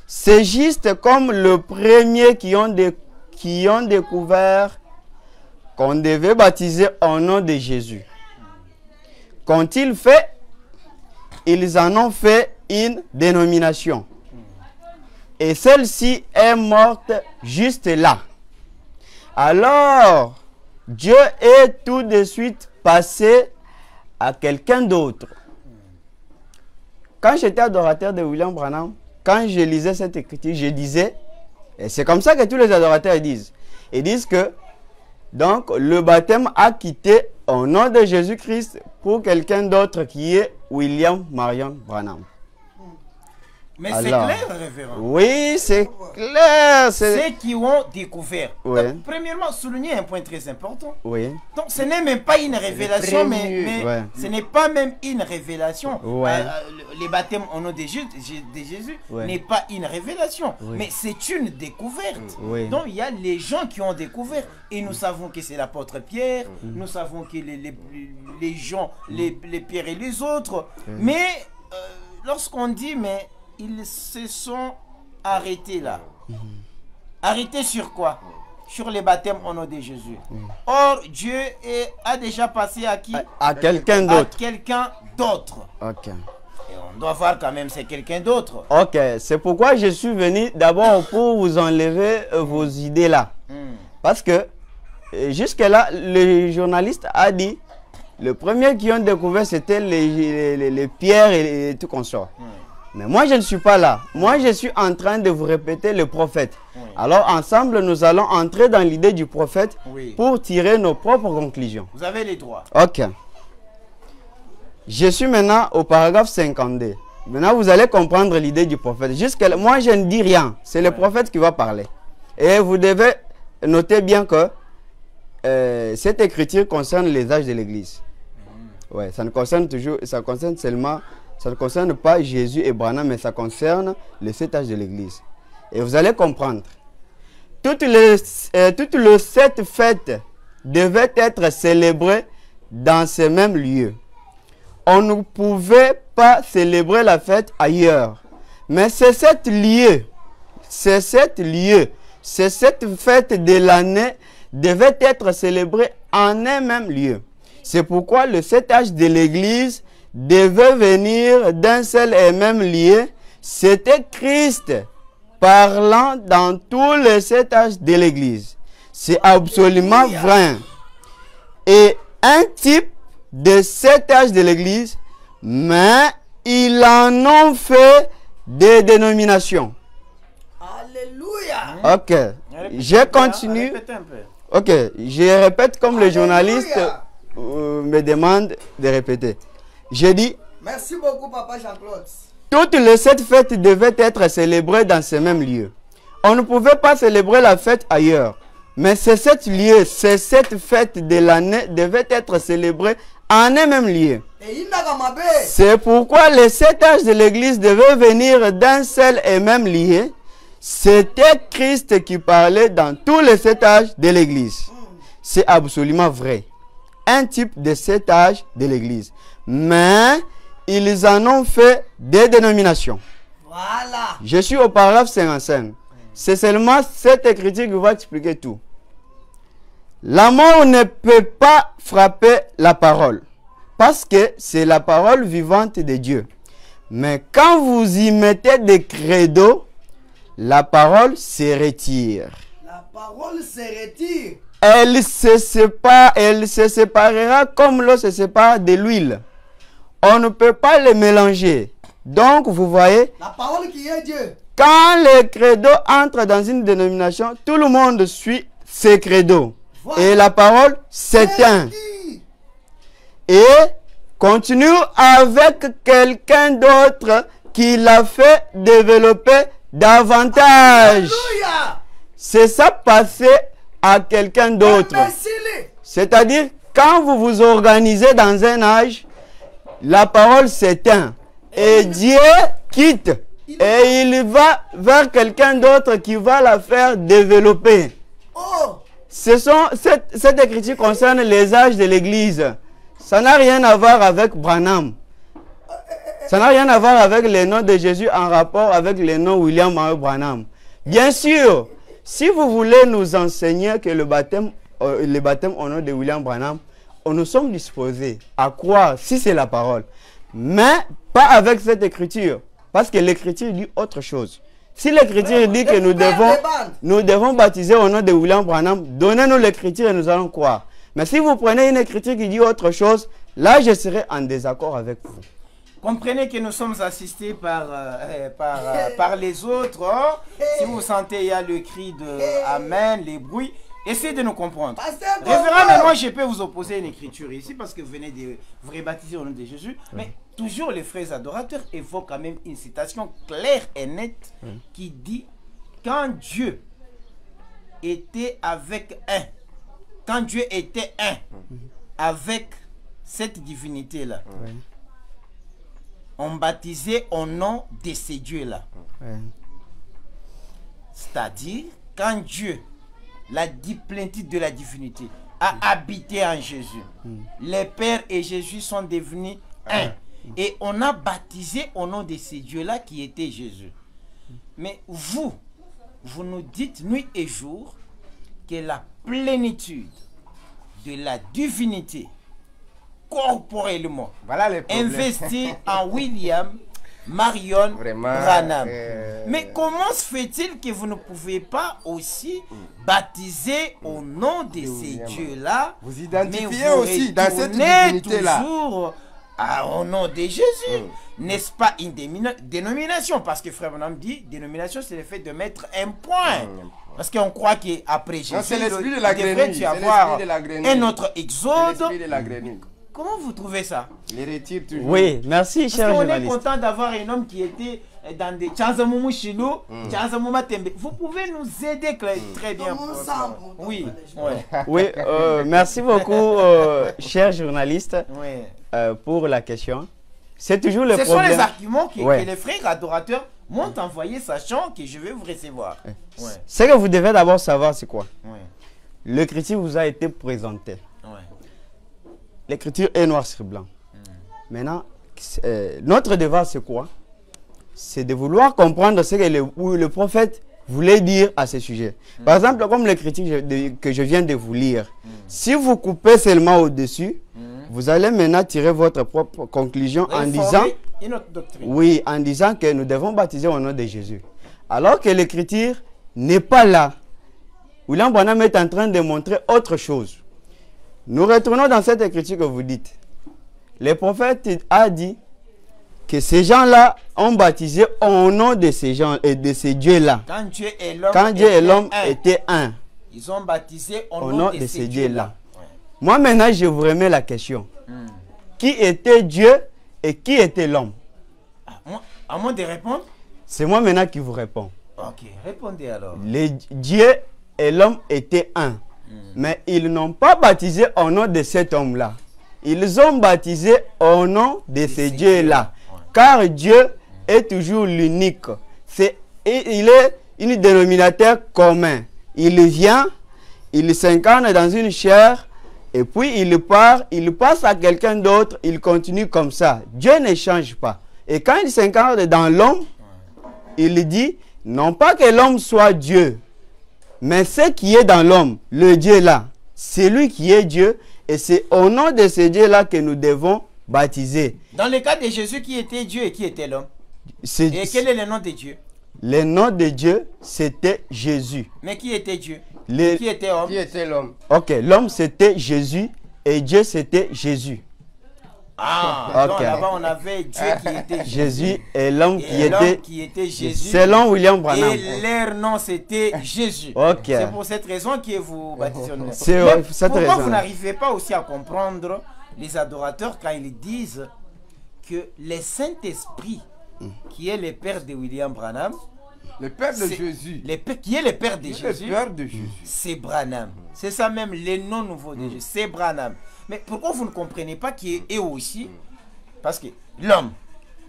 C'est juste comme le premier qui ont découvert qu'on devait baptiser au nom de Jésus. Qu'ont-ils fait? Ils en ont fait une dénomination. Et celle-ci est morte juste là. Alors, Dieu est tout de suite passé à quelqu'un d'autre. Quand j'étais adorateur de William Branham, quand je lisais cette écriture, je disais, et c'est comme ça que tous les adorateurs disent, ils disent que donc le baptême a quitté au nom de Jésus-Christ pour quelqu'un d'autre qui est William Marion Branham. Mais c'est clair, révérend. Oui, c'est clair. Ceux qui ont découvert. Oui. Donc, premièrement, souligner un point très important. Oui. Donc, ce n'est même pas une révélation, mais ouais. ce n'est pas même une révélation. Ouais. Les baptêmes au nom de Jésus Ouais. n'est pas une révélation, Oui. mais c'est une découverte. Oui. Donc, il y a les gens qui ont découvert. Et nous savons que c'est l'apôtre Pierre, nous savons que les gens, les Pierre et les autres. Mais lorsqu'on dit, mais ils se sont arrêtés là. Arrêtés sur quoi? Sur les baptêmes au nom de Jésus. Or, Dieu a déjà passé à qui? À quelqu'un À d'autre. quelqu'un d'autre. Ok. Et on doit voir quand même c'est quelqu'un d'autre. Ok, c'est pourquoi je suis venu d'abord pour vous enlever vos idées là. Parce que jusque-là, le journaliste a dit, le premier qui ont découvert c'était les pierres et tout consort. Mais moi je ne suis pas là. Moi je suis en train de vous répéter le prophète. Alors ensemble nous allons entrer dans l'idée du prophète pour tirer nos propres conclusions. Vous avez les droits. Ok. Je suis maintenant au paragraphe 52. Maintenant, vous allez comprendre l'idée du prophète. Jusque-là, moi, je ne dis rien. C'est le prophète qui va parler. Et vous devez noter bien que cette écriture concerne les âges de l'Église. Ouais, ça ne concerne toujours, ça concerne seulement, ça ne concerne pas Jésus et Branham, mais ça concerne les 7 âges de l'Église. Et vous allez comprendre. Toutes les 7 fêtes devaient être célébrées dans ces mêmes lieux. On ne pouvait pas célébrer la fête ailleurs. Mais ces 7 lieux, ces 7 fêtes de l'année devaient être célébrées en un même lieu. C'est pourquoi le 7 âges de l'Église devait venir d'un seul et même lieu. C'était Christ parlant dans tous les 7 âges de l'Église. C'est absolument vrai. Et un type de 7 âges de l'Église, mais ils en ont fait des dénominations. Alléluia. Ok, je continue. Ok, je répète comme le journaliste me demande de répéter. J'ai dit, Merci beaucoup, Papa Jean-Claude. toutes les 7 fêtes devaient être célébrées dans ce même lieu. On ne pouvait pas célébrer la fête ailleurs. Mais ces 7 lieux, ces 7 fêtes de l'année devaient être célébrées en un même lieu. C'est pourquoi les 7 âges de l'Église devaient venir d'un seul et même lieu. C'était Christ qui parlait dans tous les 7 âges de l'Église. C'est absolument vrai. Un type de 7 âges de l'Église. Mais ils en ont fait des dénominations. Voilà. Je suis au paragraphe 55. C'est seulement cette écriture qui va expliquer tout. La mort ne peut pas frapper la parole, parce que c'est la parole vivante de Dieu. Mais quand vous y mettez des credos, la parole se retire. La parole se retire. Elle se séparera comme l'eau se sépare de l'huile. On ne peut pas les mélanger. Donc, vous voyez, La parole qui est Dieu. quand les credos entrent dans une dénomination, tout le monde suit ces credos. Voilà. Et la parole s'éteint. Et continue avec quelqu'un d'autre qui l'a fait développer davantage. Alléluia. C'est ça passer à quelqu'un d'autre. C'est-à-dire, quand vous vous organisez dans un âge, la parole s'éteint. Et Dieu quitte. Et il va vers quelqu'un d'autre qui va la faire développer. Oh. Cette écriture concerne les âges de l'Église. Ça n'a rien à voir avec Branham. Ça n'a rien à voir avec les noms de Jésus en rapport avec les noms William Marion Branham. Bien sûr, si vous voulez nous enseigner que le baptême au nom de William Branham, nous sommes disposés à croire si c'est la parole. Mais pas avec cette écriture. Parce que l'écriture dit autre chose. Si l'écriture dit que nous devons baptiser au nom de William Branham, donnez-nous l'écriture et nous allons croire. Mais si vous prenez une écriture qui dit autre chose, là je serai en désaccord avec vous. Comprenez que nous sommes assistés par les autres. Si vous sentez, il y a le cri de Amen, les bruits. Essayez de nous comprendre. Pasteur Révérend, Bongo. moi je peux vous opposer une écriture ici parce que vous venez de vous rebaptiser au nom de Jésus. Mais toujours les frères adorateurs évoquent quand même une citation claire et nette qui dit quand Dieu était avec un, quand Dieu était un avec cette divinité-là, on baptisait au nom de ces dieux-là. C'est-à-dire, quand Dieu, la plénitude de la divinité, a habité en Jésus, les Pères et Jésus sont devenus un. Et on a baptisé au nom de ces dieux-là qui étaient Jésus. Mais vous nous dites nuit et jour que la plénitude de la divinité corporellement Voilà les problèmes. investi en William Marion Vraiment, Branham. Mais comment se fait-il que vous ne pouvez pas aussi baptiser au nom de ces William. dieux-là, Vous identifiez mais vous aussi dans cette retournez divinité-là. toujours au nom de Jésus. N'est-ce pas une dénomination? Parce que Frère Branham dit, dénomination c'est le fait de mettre un point. Parce qu'on croit qu'après Jésus, Non, c'est l'esprit il de la devrait grenouille, y c'est avoir l'esprit de la grenouille. un autre C'est exode. l'esprit de la grenouille. Comment vous trouvez ça? Les retire toujours. Oui, merci, Parce cher qu'on est journaliste. content d'avoir un homme qui était dans des Tchanzamoumou Chilo, Tchanzamouma Tembe. Vous pouvez nous aider très bien. Comment ça, bon, Oui, bon, ouais, Oui, merci beaucoup, cher journaliste, ouais. pour la question. C'est toujours le Ce sont les problème. arguments que Ouais. les frères adorateurs m'ont envoyé, sachant que je vais vous recevoir. Ouais, Ce que vous devez d'abord savoir, c'est quoi? ouais, L'écriture vous a été présentée. ouais. L'écriture est noir sur blanc. Maintenant, notre devoir, c'est quoi? C'est de vouloir comprendre ce que le prophète voulait dire à ce sujet. Par exemple, comme l'écriture que je viens de vous lire, si vous coupez seulement au-dessus, vous allez maintenant tirer votre propre conclusion en Réformer disant, une autre doctrine. oui, en disant que nous devons baptiser au nom de Jésus. Alors que l'écriture n'est pas là. William Branham est en train de montrer autre chose. Nous retournons dans cette écriture que vous dites. Le prophète a dit que ces gens-là ont baptisé au nom de ces gens et de ces dieux-là. Quand Dieu et l'homme Quand Dieu et l'homme un, étaient un, ils ont baptisé au au nom nom de de ces ces dieux-là. dieux-là. Moi maintenant, je vous remets la question. Qui était Dieu et qui était l'homme? À moins de répondre? C'est moi maintenant qui vous réponds. Ok, répondez alors. Les dieux et l'homme étaient un. Mais ils n'ont pas baptisé au nom de cet homme-là. Ils ont baptisé au nom de ces dieux-là. Car Dieu est toujours l'unique. Il est un dénominateur commun. Il vient, il s'incarne dans une chair, et puis il part, il passe à quelqu'un d'autre, il continue comme ça. Dieu ne change pas. Et quand il s'incarne dans l'homme, il dit, non pas que l'homme soit Dieu, mais ce qui est dans l'homme, le Dieu là, c'est lui qui est Dieu, et c'est au nom de ce Dieu là que nous devons baptiser. Dans le cas de Jésus, qui était Dieu et qui était l'homme? Et quel est le nom de Dieu? Le nom de Dieu, c'était Jésus. Mais qui était Dieu? Le- Qui était homme? Qui était l'homme? Ok, l'homme c'était Jésus, et Dieu c'était Jésus. Ah, donc Ok. là-bas on avait Dieu qui était Jésus et l'homme et l'homme qui était Jésus. selon William Branham. Et leur nom c'était Jésus. Ok. C'est pour cette raison que vous baptisez. C'est Mais cette pourquoi raison. vous n'arrivez pas aussi à comprendre les adorateurs quand ils disent que le Saint-Esprit, qui est le père de William Branham, Le père de c'est- Jésus. qui est le père de Le Jésus, père de Jésus. c'est Branham. C'est ça même, le nom nouveau de Jésus, c'est Branham. Mais pourquoi vous ne comprenez pas qu'il est aussi? Parce que l'homme,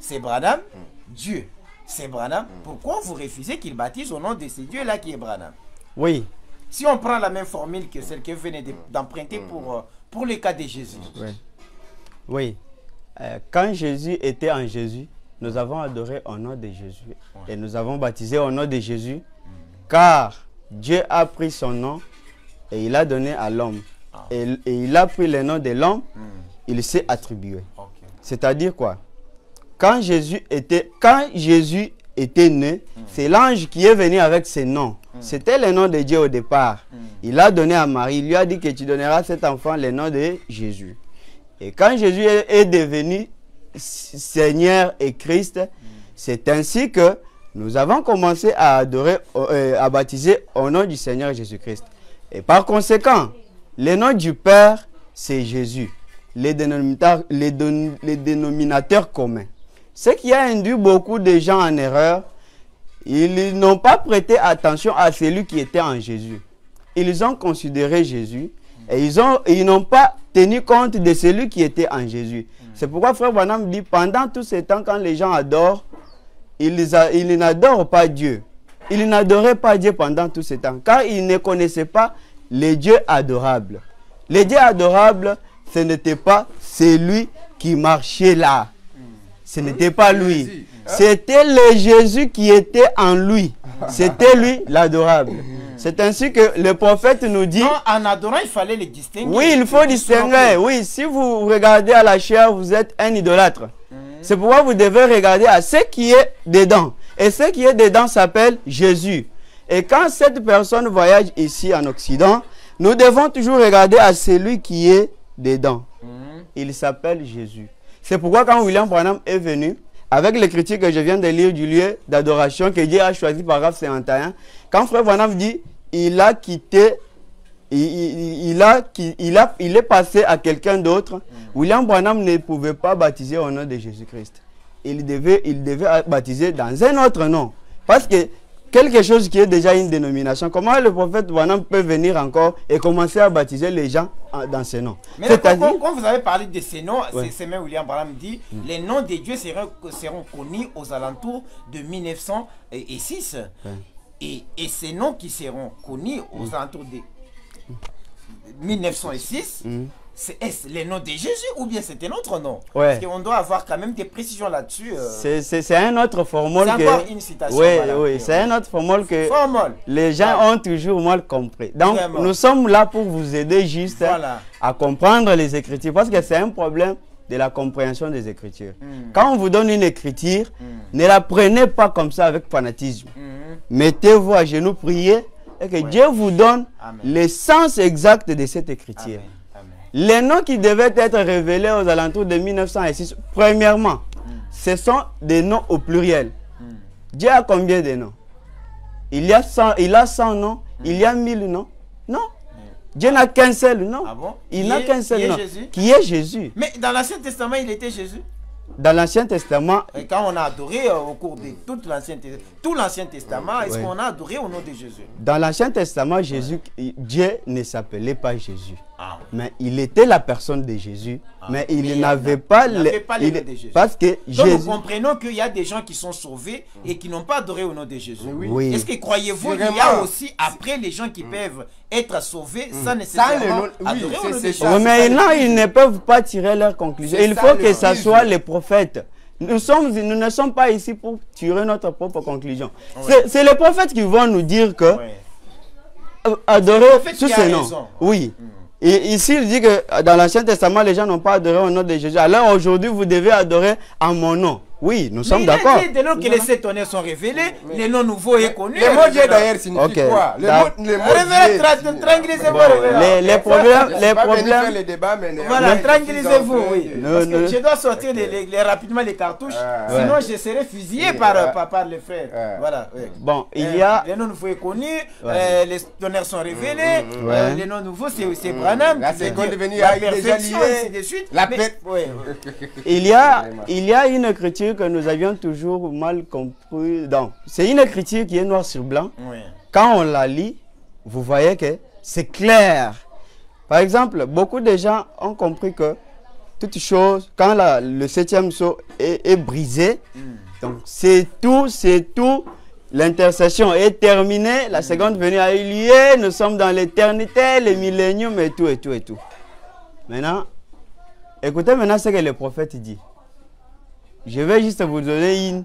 c'est Branham, Dieu, c'est Branham. Pourquoi vous refusez qu'il baptise au nom de ce Dieu-là qui est Branham? Oui, Si on prend la même formule que celle que vous venez d'emprunter pour le cas de Jésus. oui. Oui. Quand Jésus était en Jésus, nous avons adoré au nom de Jésus. Et nous avons baptisé au nom de Jésus. Car Dieu a pris son nom et il a donné à l'homme. Et il a pris le nom de l'homme, il s'est attribué. Ok. C'est-à-dire quoi? Quand Jésus était né, c'est l'ange qui est venu avec ses noms. C'était le nom de Dieu au départ. Il a donné à Marie, il lui a dit que tu donneras à cet enfant le nom de Jésus. Et quand Jésus est devenu Seigneur et Christ, c'est ainsi que nous avons commencé à adorer, à baptiser au nom du Seigneur Jésus-Christ. Et par conséquent, le nom du Père, c'est Jésus. Les dénominateurs communs. Ce qui a induit beaucoup de gens en erreur, ils n'ont pas prêté attention à celui qui était en Jésus. Ils ont considéré Jésus et ils n'ont pas tenu compte de celui qui était en Jésus. C'est pourquoi Frère Branham dit, pendant tout ce temps, quand les gens adorent, ils n'adorent pas Dieu. Ils n'adoraient pas Dieu pendant tout ce temps, car ils ne connaissaient pas les dieux adorables. Les dieux adorables, ce n'était pas celui qui marchait là. Ce n'était pas lui. C'était le Jésus qui était en lui. C'était lui l'adorable. C'est ainsi que le prophète nous dit... Non, en adorant, il fallait les distinguer. Oui, il faut distinguer. Oui, si vous regardez à la chair, vous êtes un idolâtre. C'est pourquoi vous devez regarder à ce qui est dedans. Et ce qui est dedans s'appelle Jésus. Et quand cette personne voyage ici en Occident, nous devons toujours regarder à celui qui est dedans. Il s'appelle Jésus. C'est pourquoi quand William Branham est venu, avec l'écriture que je viens de lire du lieu d'adoration que Dieu a choisi, paragraphe 51, quand Frère Branham dit, il a quitté, il est passé à quelqu'un d'autre, William Branham ne pouvait pas baptiser au nom de Jésus-Christ. Il devait baptiser dans un autre nom. Parce que quelque chose qui est déjà une dénomination, comment le prophète Branham peut venir encore et commencer à baptiser les gens dans ces noms? Mais quand vous avez parlé de ces noms, c'est même William Branham dit, les noms de Dieu seront connus aux alentours de 1906. Et ces noms qui seront connus aux alentours de 1906, est-ce les noms de Jésus ou bien c'est un autre nom? Parce qu'on doit avoir quand même des précisions là-dessus. C'est un autre formule. C'est encore une citation. Oui, c'est un autre formule que les gens ont toujours mal compris. Donc, nous sommes là pour vous aider juste à comprendre les Écritures. Parce que c'est un problème de la compréhension des Écritures. Quand on vous donne une écriture, ne la prenez pas comme ça avec fanatisme. Mettez-vous à genoux, priez et que Dieu vous donne le sens exact de cette écriture. Les noms qui devaient être révélés aux alentours de 1906, premièrement, ce sont des noms au pluriel. Dieu a combien de noms? Il a 100 noms, il y a 1000 noms. Non. Dieu n'a qu'un seul nom. Il n'a qu'un seul nom. Qui est Jésus. Mais dans l'Ancien Testament, il était Jésus. Dans l'Ancien Testament... Et quand on a adoré au cours de tout l'Ancien Testament, est-ce qu'on a adoré au nom de Jésus? Dans l'Ancien Testament, Jésus, Dieu ne s'appelait pas Jésus. Mais il était la personne de Jésus. Mais il n'avait pas le nom de Jésus. Parce que donc nous comprenons qu'il y a des gens qui sont sauvés et qui n'ont pas adoré au nom de Jésus. Est-ce que croyez-vous qu'il y a aussi après les gens qui peuvent être sauvés sans nécessairement adorer au nom de Jésus? Mais non, ils ne peuvent pas tirer leur conclusion. Il faut que ce soit les prophètes. Nous ne sommes pas ici pour tirer notre propre conclusion. C'est les prophètes qui vont nous dire que adorer sous ces noms. Oui. Et ici, il dit que dans l'Ancien Testament, les gens n'ont pas adoré au nom de Jésus. Alors aujourd'hui, vous devez adorer en mon nom. Oui, nous sommes d'accord. Dès lors que les 7 tonnerres sont révélés, les noms nouveaux est connu. Les mots Dieu d'ailleurs signifient quoi? Les mots les problèmes. Voilà, tranquillisez-vous. Parce que je dois sortir rapidement les cartouches. Sinon, je serai fusillé par les frères. Voilà. Bon, il y a. Les noms nouveaux est connu. Les tonnerres sont révélés. Les noms nouveaux, c'est Branham. La seconde venue la a déjà lié. Il y a une écriture que nous avions toujours mal compris. C'est une écriture qui est noir sur blanc. Quand on la lit, vous voyez que c'est clair. Par exemple, beaucoup de gens ont compris que toute chose, quand le 7e sceau est brisé, donc c'est tout. L'intercession est terminée, la seconde venue a eu lieu, nous sommes dans l'éternité, le millénium et tout. Maintenant, écoutez maintenant ce que le prophète dit. Je vais juste vous donner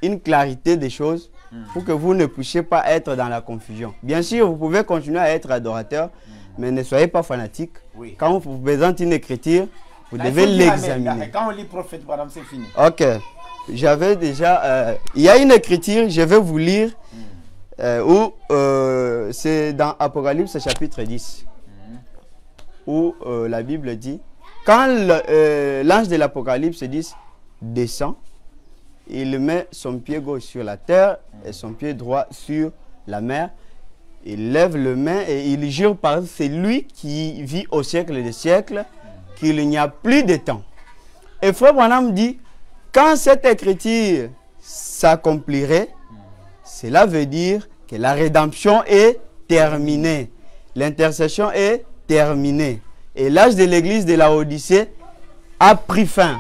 une clarité des choses pour que vous ne puissiez pas être dans la confusion. Bien sûr, vous pouvez continuer à être adorateur, mais ne soyez pas fanatique. Quand on vous présente une écriture, vous devez l'examiner. Quand on lit prophète, madame, c'est fini. Ok. J'avais déjà... il y a une écriture, je vais vous lire, où c'est dans Apocalypse chapitre 10, où la Bible dit, quand l'ange de l'Apocalypse 10 descend, il met son pied gauche sur la terre et son pied droit sur la mer. il lève le main et il jure par celui qui vit au siècle des siècles qu'il n'y a plus de temps. Et Frère Branham dit, quand cette écriture s'accomplirait, cela veut dire que la rédemption est terminée. L'intercession est terminée. Et l'âge de l'église de la Odyssée a pris fin.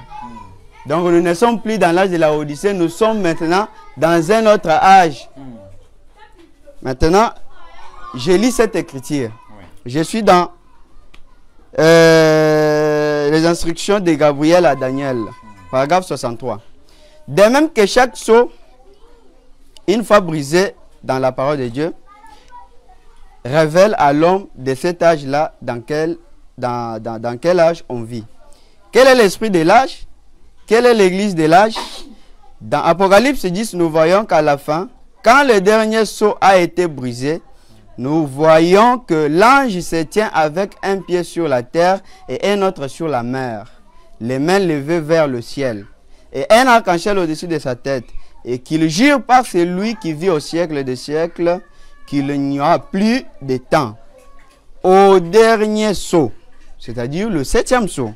Donc nous ne sommes plus dans l'âge de la Odyssée, nous sommes maintenant dans un autre âge. Maintenant, je lis cette écriture. Je suis dans les instructions de Gabriel à Daniel, paragraphe 63. De même que chaque sceau, une fois brisé dans la parole de Dieu, révèle à l'homme de cet âge-là dans quel âge on vit. Quel est l'esprit de l'âge? Quelle est l'église de l'âge? Dans Apocalypse 10, nous voyons qu'à la fin, quand le dernier sceau a été brisé, nous voyons que l'ange se tient avec un pied sur la terre et un autre sur la mer, les mains levées vers le ciel, et un arc-en-ciel au-dessus de sa tête, et qu'il jure par celui qui vit au siècle des siècles qu'il n'y aura plus de temps. Au dernier sceau, c'est-à-dire le 7e sceau.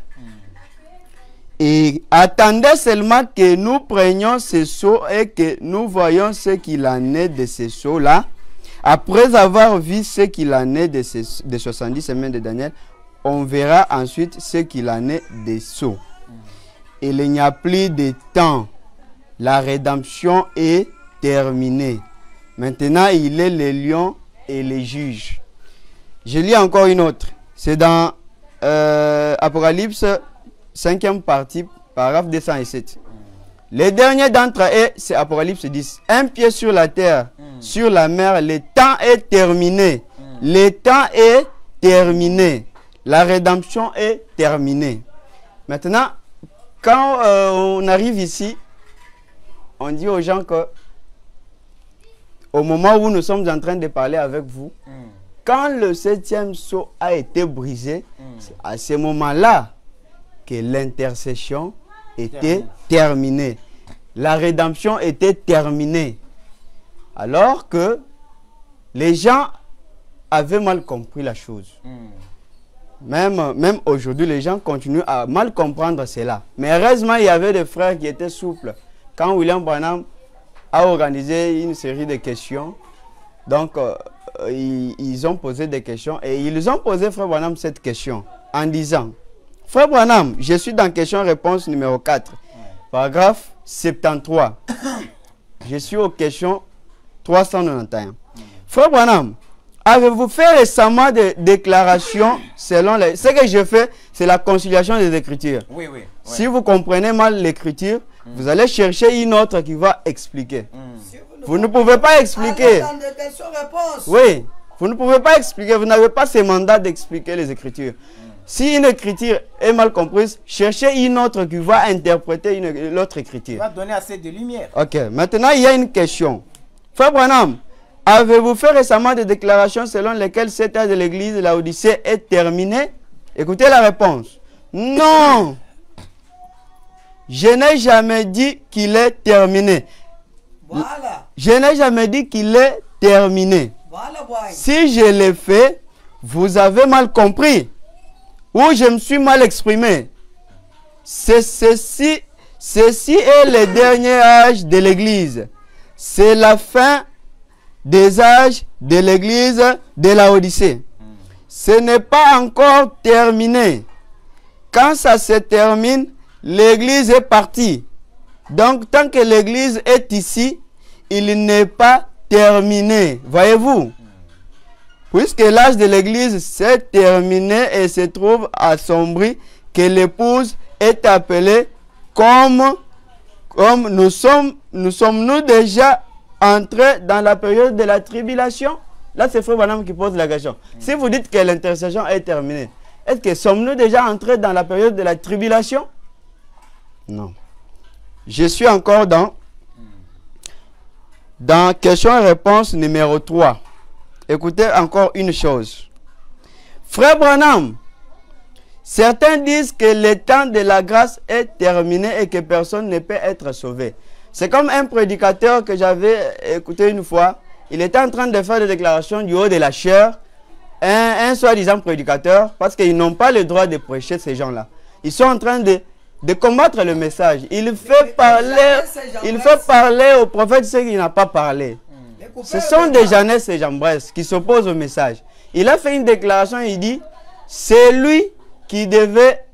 Et attendez seulement que nous prenions ce sceau et que nous voyons ce qu'il en est de ce sceau-là. Après avoir vu ce qu'il en est de 70 semaines de Daniel, on verra ensuite ce qu'il en est des sceaux. Il n'y a plus de temps. La rédemption est terminée. Maintenant, il est le lion et les juges. Je lis encore une autre. C'est dans Apocalypse 5e partie, paragraphe 207. Le dernier d'entre eux, c'est Apocalypse 10. Un pied sur la terre, sur la mer, le temps est terminé. Le temps est terminé. La rédemption est terminée. Maintenant, quand on arrive ici, on dit aux gens que au moment où nous sommes en train de parler avec vous, quand le 7e sceau a été brisé, c'est à ce moment-là que l'intercession était terminée. La rédemption était terminée. Alors que les gens avaient mal compris la chose. Même aujourd'hui, les gens continuent à mal comprendre cela. Mais heureusement, il y avait des frères qui étaient souples. Quand William Branham a organisé une série de questions, donc ils ont posé des questions et ils ont posé Frère Branham cette question en disant: Frère Branham, je suis dans question-réponse numéro 4, paragraphe 73. Je suis aux questions 391. Frère Branham, avez-vous fait récemment des déclarations selon les... Ce que je fais, c'est la conciliation des Écritures. Oui, oui. Si vous comprenez mal l'Écriture, vous allez chercher une autre qui va expliquer. Si Vous ne pouvez pas expliquer. Dans des questions-réponses. Oui, vous ne pouvez pas expliquer. Vous n'avez pas ce mandat d'expliquer les Écritures. Si une écriture est mal comprise, cherchez une autre qui va interpréter l'autre écriture. Il va donner assez de lumière. Ok, maintenant il y a une question. Frère Branham, avez-vous fait récemment des déclarations selon lesquelles cet âge de l'église de la Odyssée est terminé? Écoutez la réponse. Non! Je n'ai jamais dit qu'il est terminé. Voilà. Je n'ai jamais dit qu'il est terminé. Voilà, boy. Si je l'ai fait, vous avez mal compris. Ou je me suis mal exprimé. Ceci est le dernier âge de l'église. C'est la fin des âges de l'église de la Odyssée. Ce n'est pas encore terminé. Quand ça se termine, l'église est partie. Donc, tant que l'église est ici, il n'est pas terminé. Voyez-vous? Puisque l'âge de l'église s'est terminé et se trouve assombri, que l'épouse est appelée comme nous sommes-nous déjà entrés dans la période de la tribulation? Là, c'est Frère Branham qui pose la question. Si vous dites que l'intercession est terminée, est-ce que sommes-nous déjà entrés dans la période de la tribulation? Non. Je suis encore dans question et réponse numéro 3. Écoutez encore une chose. Frère Branham, certains disent que le temps de la grâce est terminé et que personne ne peut être sauvé. C'est comme un prédicateur que j'avais écouté une fois. il était en train de faire des déclarations du haut de la chair, un soi-disant prédicateur, parce qu'ils n'ont pas le droit de prêcher ces gens-là. Ils sont en train de combattre le message. Il fait parler au prophète ce qu'il n'a pas parlé. Ce sont des Jeannès et Jean-Bresse qui s'opposent au message. Il a fait une déclaration, il dit, c'est lui qui devait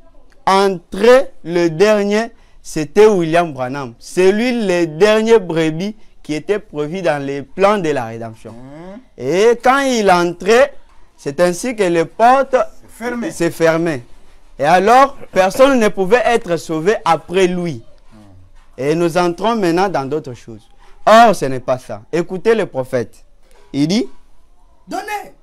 entrer le dernier, c'était William Branham. C'est lui le dernier brebis qui était prévu dans les plans de la rédemption. Et quand il entrait, c'est ainsi que les portes se fermaient. Et alors, personne ne pouvait être sauvé après lui. Et nous entrons maintenant dans d'autres choses. Or, ce n'est pas ça. Écoutez le prophète. Il dit, Donnez.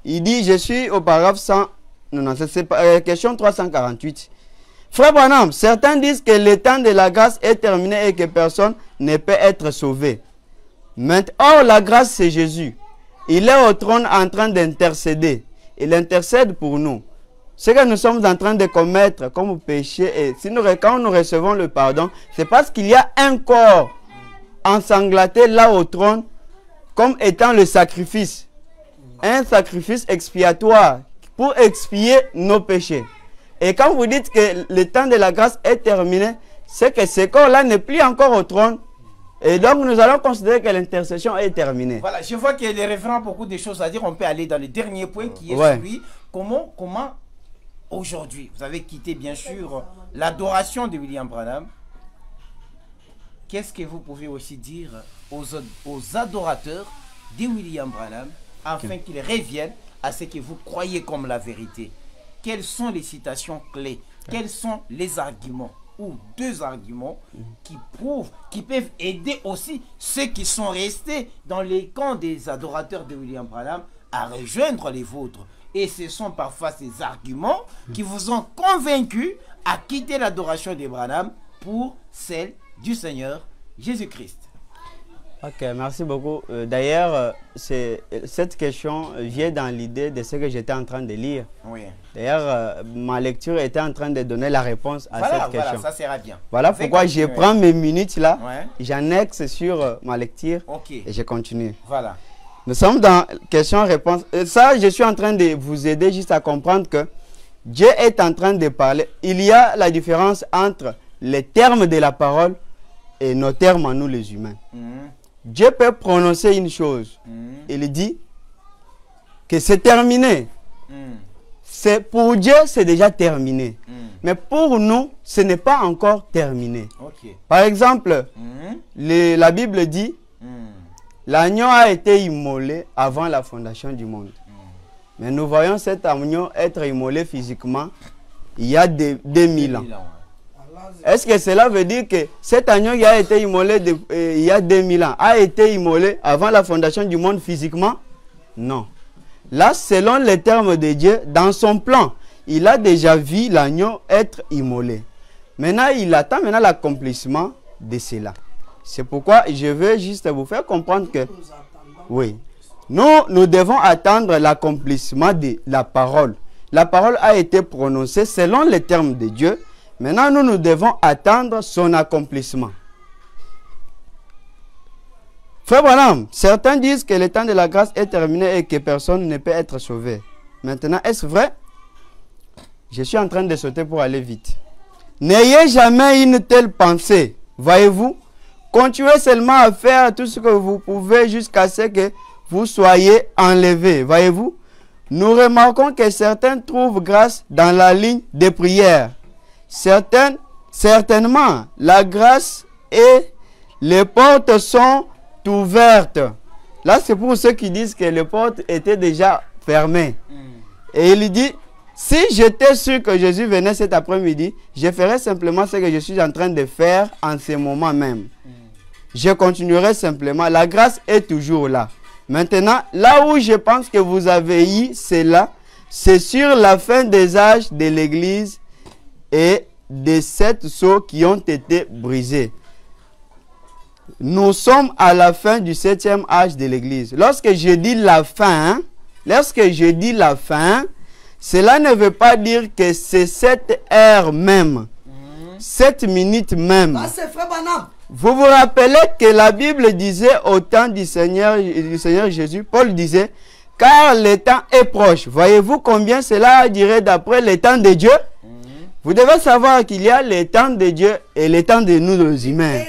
Il dit, je suis au paragraphe 100, non, c'est question 348. Frère Branham, certains disent que le temps de la grâce est terminé et que personne ne peut être sauvé. Or, la grâce, c'est Jésus. Il est au trône en train d'intercéder. Il intercède pour nous. Ce que nous sommes en train de commettre comme péché, et si quand nous recevons le pardon, c'est parce qu'il y a un corps ensanglanté là au trône comme étant le sacrifice. Un sacrifice expiatoire pour expier nos péchés. Et quand vous dites que le temps de la grâce est terminé, c'est que ce corps-là n'est plus encore au trône. Et donc nous allons considérer que l'intercession est terminée. Voilà, je vois que les référents ont beaucoup de choses à dire. On peut aller dans le dernier point qui est celui, comment aujourd'hui, vous avez quitté bien sûr l'adoration de William Branham. Qu'est-ce que vous pouvez aussi dire aux adorateurs de William Branham afin qu'ils reviennent à ce que vous croyez comme la vérité? Quelles sont les citations clés? Quels sont les arguments ou deux arguments qui prouvent, qui peuvent aider aussi ceux qui sont restés dans les camps des adorateurs de William Branham à rejoindre les vôtres? Et ce sont parfois ces arguments qui vous ont convaincu à quitter l'adoration de Branham pour celle du Seigneur Jésus-Christ. Ok, merci beaucoup. D'ailleurs, cette question vient dans l'idée de ce que j'étais en train de lire. Oui. D'ailleurs, ma lecture était en train de donner la réponse à cette question. Voilà, ça sera bien. Voilà pourquoi je prends mes minutes là, ouais. J'annexe sur ma lecture et je continue. Voilà. Nous sommes dans question-réponse. Ça, je suis en train de vous aider juste à comprendre que Dieu est en train de parler. Il y a la différence entre les termes de la parole et nos termes à nous les humains. Dieu peut prononcer une chose. Il dit que c'est terminé. Pour Dieu, c'est déjà terminé. Mais pour nous, ce n'est pas encore terminé. Par exemple, la Bible dit l'agneau a été immolé avant la fondation du monde. Mais nous voyons cet agneau être immolé physiquement il y a 2000 ans. Est-ce que cela veut dire que cet agneau qui a été immolé il y a 2000 ans a été immolé avant la fondation du monde physiquement? Non. Là, selon les termes de Dieu, dans son plan, il a déjà vu l'agneau être immolé. Maintenant, il attend l'accomplissement de cela. C'est pourquoi je veux juste vous faire comprendre que, oui, nous devons attendre l'accomplissement de la parole. La parole a été prononcée selon les termes de Dieu. Maintenant, nous devons attendre son accomplissement. Frère Branham, certains disent que le temps de la grâce est terminé et que personne ne peut être sauvé. Maintenant, est-ce vrai? Je suis en train de sauter pour aller vite. N'ayez jamais une telle pensée. Voyez-vous? Continuez seulement à faire tout ce que vous pouvez jusqu'à ce que vous soyez enlevés. Voyez-vous? Nous remarquons que certains trouvent grâce dans la ligne des prières. Certainement, la grâce et les portes sont ouvertes. Là, c'est pour ceux qui disent que les portes étaient déjà fermées. Et il dit, si j'étais sûr que Jésus venait cet après-midi, je ferais simplement ce que je suis en train de faire en ce moment même. Je continuerai simplement. La grâce est toujours là. Maintenant, là où je pense que vous avez eu cela, c'est sur la fin des âges de l'Église et des 7 sceaux qui ont été brisés. Nous sommes à la fin du 7e âge de l'Église. Lorsque je dis la fin, cela ne veut pas dire que c'est cette heure même, 7 minutes même. Là, c'est Frère Branham. Vous vous rappelez que la Bible disait au temps du Seigneur Jésus, Paul disait, car le temps est proche. Voyez-vous combien cela dirait d'après le temps de Dieu? Vous devez savoir qu'il y a le temps de Dieu et le temps de nous, les humains.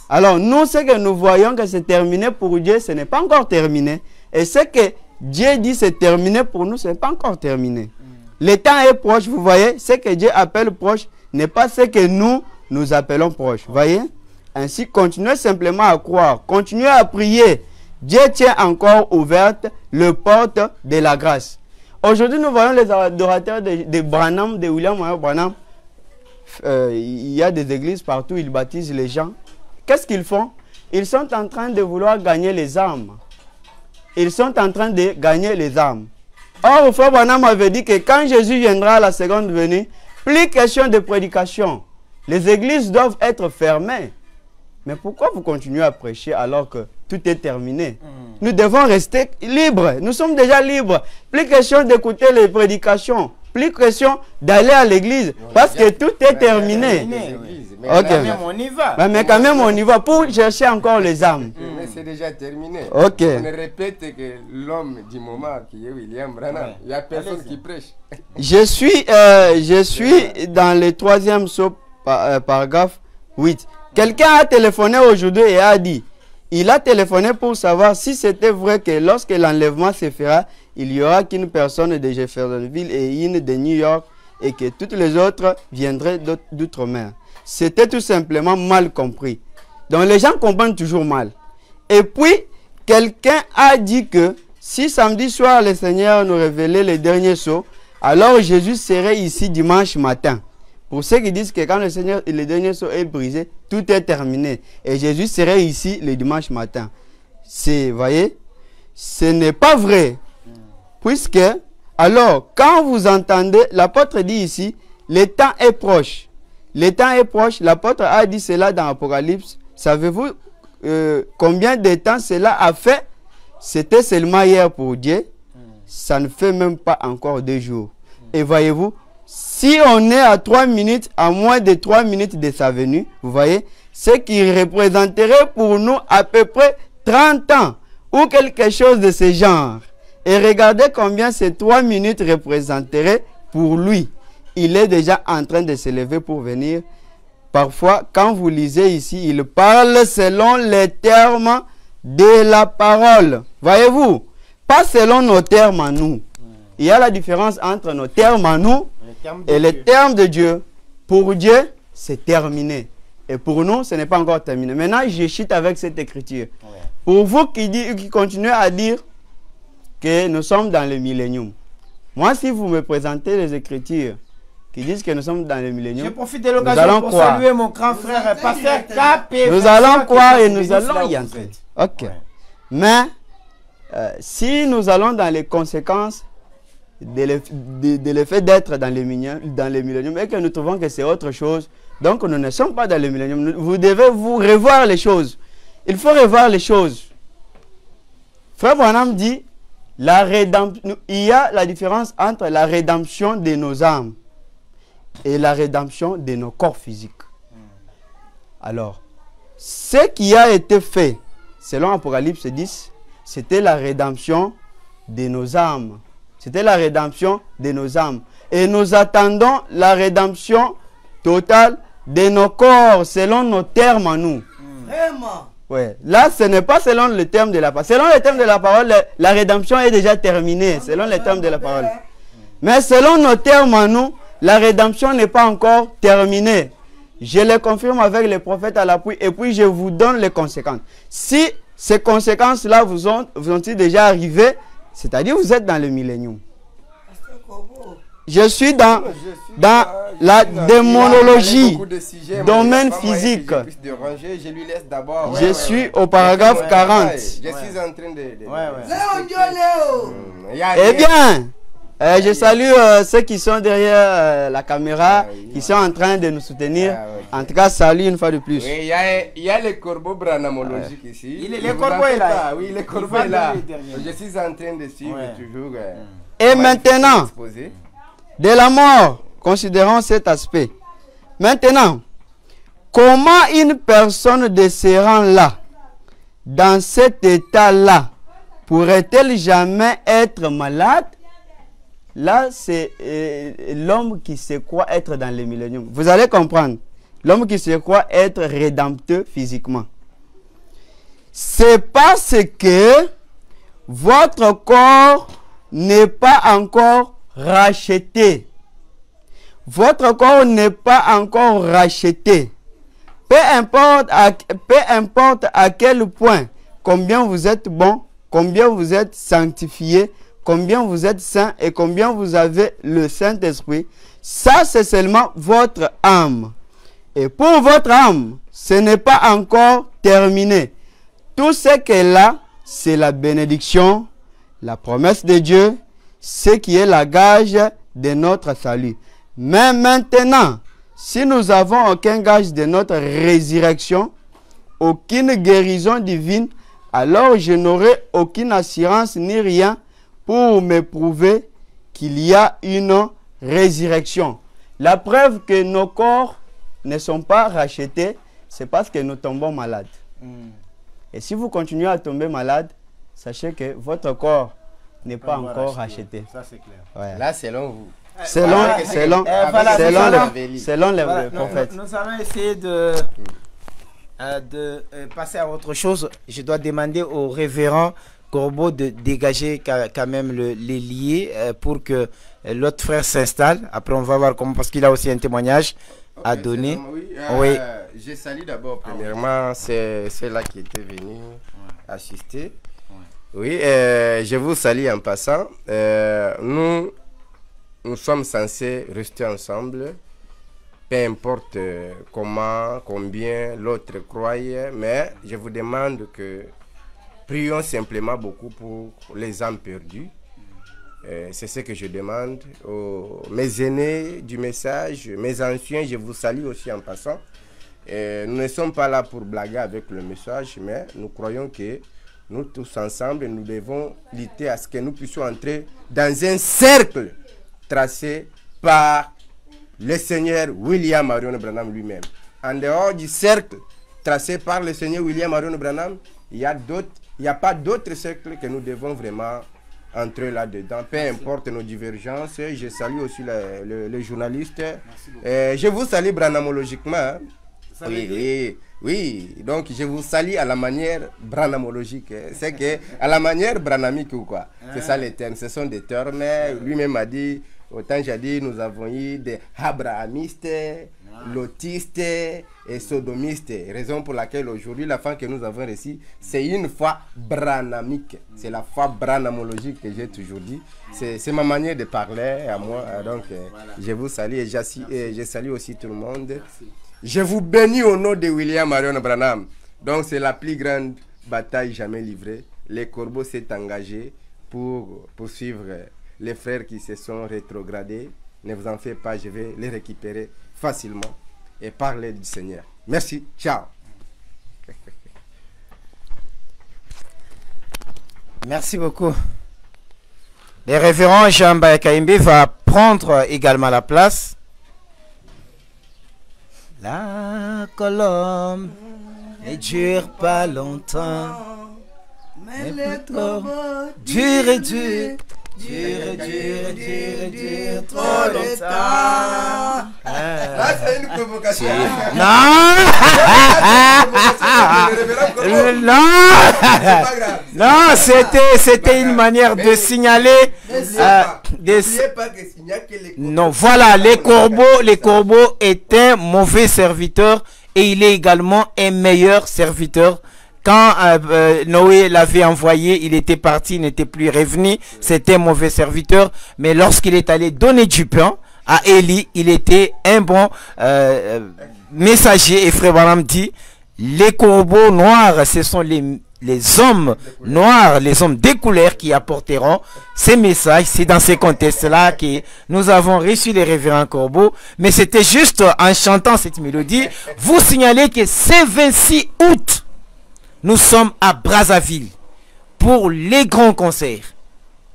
Alors, nous, ce que nous voyons que c'est terminé pour Dieu, ce n'est pas encore terminé. Et ce que Dieu dit c'est terminé pour nous, ce n'est pas encore terminé. Le temps est proche, vous voyez. Ce que Dieu appelle proche n'est pas ce que nous appelons proche. Voyez? Ainsi, continuez simplement à croire. Continuez à prier. Dieu tient encore ouverte le porte de la grâce. Aujourd'hui, nous voyons les adorateurs de Branham, de William Branham. Il y a des églises partout, ils baptisent les gens. Qu'est-ce qu'ils font? Ils sont en train de vouloir gagner les âmes. Ils sont en train de gagner les âmes. Or, frère Branham avait dit que quand Jésus viendra à la seconde venue, plus question de prédication. Les églises doivent être fermées. Mais pourquoi vous continuez à prêcher alors que tout est terminé? Nous devons rester libres. Nous sommes déjà libres. Plus question d'écouter les prédications. Plus question d'aller à l'église. Parce que tout est terminé. Mais Ok. quand même, on y va. Mais quand même, on y va pour chercher encore les âmes. Mais c'est déjà terminé. Ok. On répète que l'homme du moment qui est William Branham, il n'y a personne qui prêche. Je suis dans le troisième paragraphe 8. Quelqu'un a téléphoné aujourd'hui et a dit, il a téléphoné pour savoir si c'était vrai que lorsque l'enlèvement se fera, il n'y aura qu'une personne de Jeffersonville et une de New York et que toutes les autres viendraient d'outre-mer. C'était tout simplement mal compris. Donc les gens comprennent toujours mal. Et puis, quelqu'un a dit que si samedi soir le Seigneur nous révélait les derniers sceaux, alors Jésus serait ici dimanche matin. Pour ceux qui disent que quand le dernier sceau est brisé, tout est terminé. Et Jésus serait ici le dimanche matin. Voyez, ce n'est pas vrai. Puisque, alors, quand vous entendez, l'apôtre dit ici, le temps est proche. Le temps est proche, l'apôtre a dit cela dans Apocalypse. Savez-vous combien de temps cela a fait? C'était seulement hier pour Dieu. Ça ne fait même pas encore 2 jours. Et voyez-vous, si on est à 3 minutes, à moins de 3 minutes de sa venue, vous voyez, ce qui représenterait pour nous à peu près 30 ans ou quelque chose de ce genre. Et regardez combien ces 3 minutes représenteraient pour lui. Il est déjà en train de se lever pour venir. Parfois, quand vous lisez ici, il parle selon les termes de la parole. Voyez-vous, pas selon nos termes à nous. Il y a la différence entre nos termes à nous et les termes de Dieu. Pour Dieu, c'est terminé. Et pour nous, ce n'est pas encore terminé. Maintenant, je chute avec cette écriture. Pour vous qui continuez à dire que nous sommes dans le millénium. Moi, si vous me présentez les écritures qui disent que nous sommes dans le millénium, je profite de l'occasion pour saluer mon grand frère, pasteur KP. Nous allons croire et nous allons y entrer. Ok. Ouais. Mais, si nous allons dans les conséquences de l'effet d'être dans le millénium et que nous trouvons que c'est autre chose, donc nous ne sommes pas dans le millénium. Vous devez vous revoir les choses. Il faut revoir les choses. Frère Branham dit, il y a la différence entre la rédemption de nos âmes et la rédemption de nos corps physiques. Alors, ce qui a été fait, selon Apocalypse 10, c'était la rédemption de nos âmes. C'était la rédemption de nos âmes. Et nous attendons la rédemption totale de nos corps, selon nos termes à nous. Vraiment. Ouais. Là, ce n'est pas selon le terme de la parole. Selon le terme de la parole, la rédemption est déjà terminée, selon les termes de la parole. Mais selon nos termes à nous, la rédemption n'est pas encore terminée. Je le confirme avec les prophètes à l'appui et puis je vous donne les conséquences. Si ces conséquences-là vous ont-ils déjà arrivé, c'est-à-dire vous êtes dans le millénium. Je suis dans la démonologie, domaine physique. Je suis au paragraphe 40. Je suis en train de... Eh bien, je salue ceux qui sont derrière la caméra, qui sont en train de nous soutenir. En tout cas, salut une fois de plus. Oui, il y a le corbeau branamologique ici. Le corbeau est là. Oui, le corbeau est là. Je suis en train de suivre toujours. Et maintenant, de la mort, considérons cet aspect. Maintenant, Comment une personne de ce rang-là, dans cet état-là, pourrait-elle jamais être malade? Là, c'est l'homme qui se croit être dans le millénium. Vous allez comprendre. L'homme qui se croit être rédempteur physiquement. C'est parce que votre corps n'est pas encore racheté. Votre corps n'est pas encore racheté. Peu importe à quel point, combien vous êtes bon, combien vous êtes sanctifié, combien vous êtes saint et combien vous avez le Saint-Esprit, ça c'est seulement votre âme. Et pour votre âme, ce n'est pas encore terminé. Tout ce qu'elle a, c'est la bénédiction, la promesse de Dieu, ce qui est la gage de notre salut. Mais maintenant, si nous n'avons aucun gage de notre résurrection, aucune guérison divine, alors je n'aurai aucune assurance ni rien pour me prouver qu'il y a une résurrection. La preuve que nos corps ne sont pas rachetés, c'est parce que nous tombons malades. Et si vous continuez à tomber malade, sachez que votre corps n'est pas encore racheté. Ça, c'est clair. Ouais. Là, selon vous. Selon les prophètes. Nous allons essayer de passer à autre chose. Je dois demander au révérend Corbeau de dégager quand même les liés pour que l'autre frère s'installe. Après, on va voir comment, parce qu'il a aussi un témoignage à donner. Oui. Je salue d'abord, premièrement, c'est ceux-là qui étaient venus assister. Oui, je vous salue en passant. Nous sommes censés rester ensemble, peu importe comment, combien l'autre croit, mais je vous demande que prions simplement beaucoup pour les âmes perdues. C'est ce que je demande aux mes aînés du message, mes anciens, je vous salue aussi en passant. Nous ne sommes pas là pour blaguer avec le message, mais nous croyons que nous tous ensemble, nous devons lutter à ce que nous puissions entrer dans un cercle tracé par le Seigneur William Marion Branham lui-même. En dehors du cercle tracé par le Seigneur William Marion Branham, il n'y a pas d'autre cercle que nous devons vraiment entrer là-dedans. Peu importe nos divergences, je salue aussi les journalistes. Je vous salue branhamologiquement. Hein. Oui, donc je vous salue à la manière branhamologique. C'est que à la manière branhamique ou quoi. C'est ça les termes. Ce sont des termes. Lui-même a dit, autant j'ai dit, nous avons eu des abrahamistes, lotistes et sodomistes. Raison pour laquelle aujourd'hui, la foi que nous avons reçue, c'est une foi branhamique. C'est la foi branhamologique que j'ai toujours dit. C'est ma manière de parler à moi. Donc, je vous salue et je salue aussi tout le monde. Merci. Je vous bénis au nom de William Marion Branham. Donc c'est la plus grande bataille jamais livrée. Les Corbeaux s'est engagé pour poursuivre les frères qui se sont rétrogradés. Ne vous en faites pas, je vais les récupérer facilement et parler du Seigneur. Merci, ciao. Merci beaucoup. Le révérend Jean Bayakaimbe va prendre également la place. La colombe ne dure pas longtemps, mais le corbeau dure et dure, trop longtemps. Là, c'est une provocation. Non, c'était une manière de signaler. Non, voilà, les corbeaux est un mauvais serviteur et il est également un meilleur serviteur. Quand Noé l'avait envoyé, il était parti, il n'était plus revenu. C'était un mauvais serviteur. Mais lorsqu'il est allé donner du pain à Élie, il était un bon messager. Et Frère Branham dit, les corbeaux noirs, ce sont les hommes noirs, les hommes des couleurs qui apporteront ces messages. C'est dans ces contextes-là que nous avons reçu les révérends corbeaux. Mais c'était juste en chantant cette mélodie, vous signalez que c'est 26 août. Nous sommes à Brazzaville pour les grands concerts.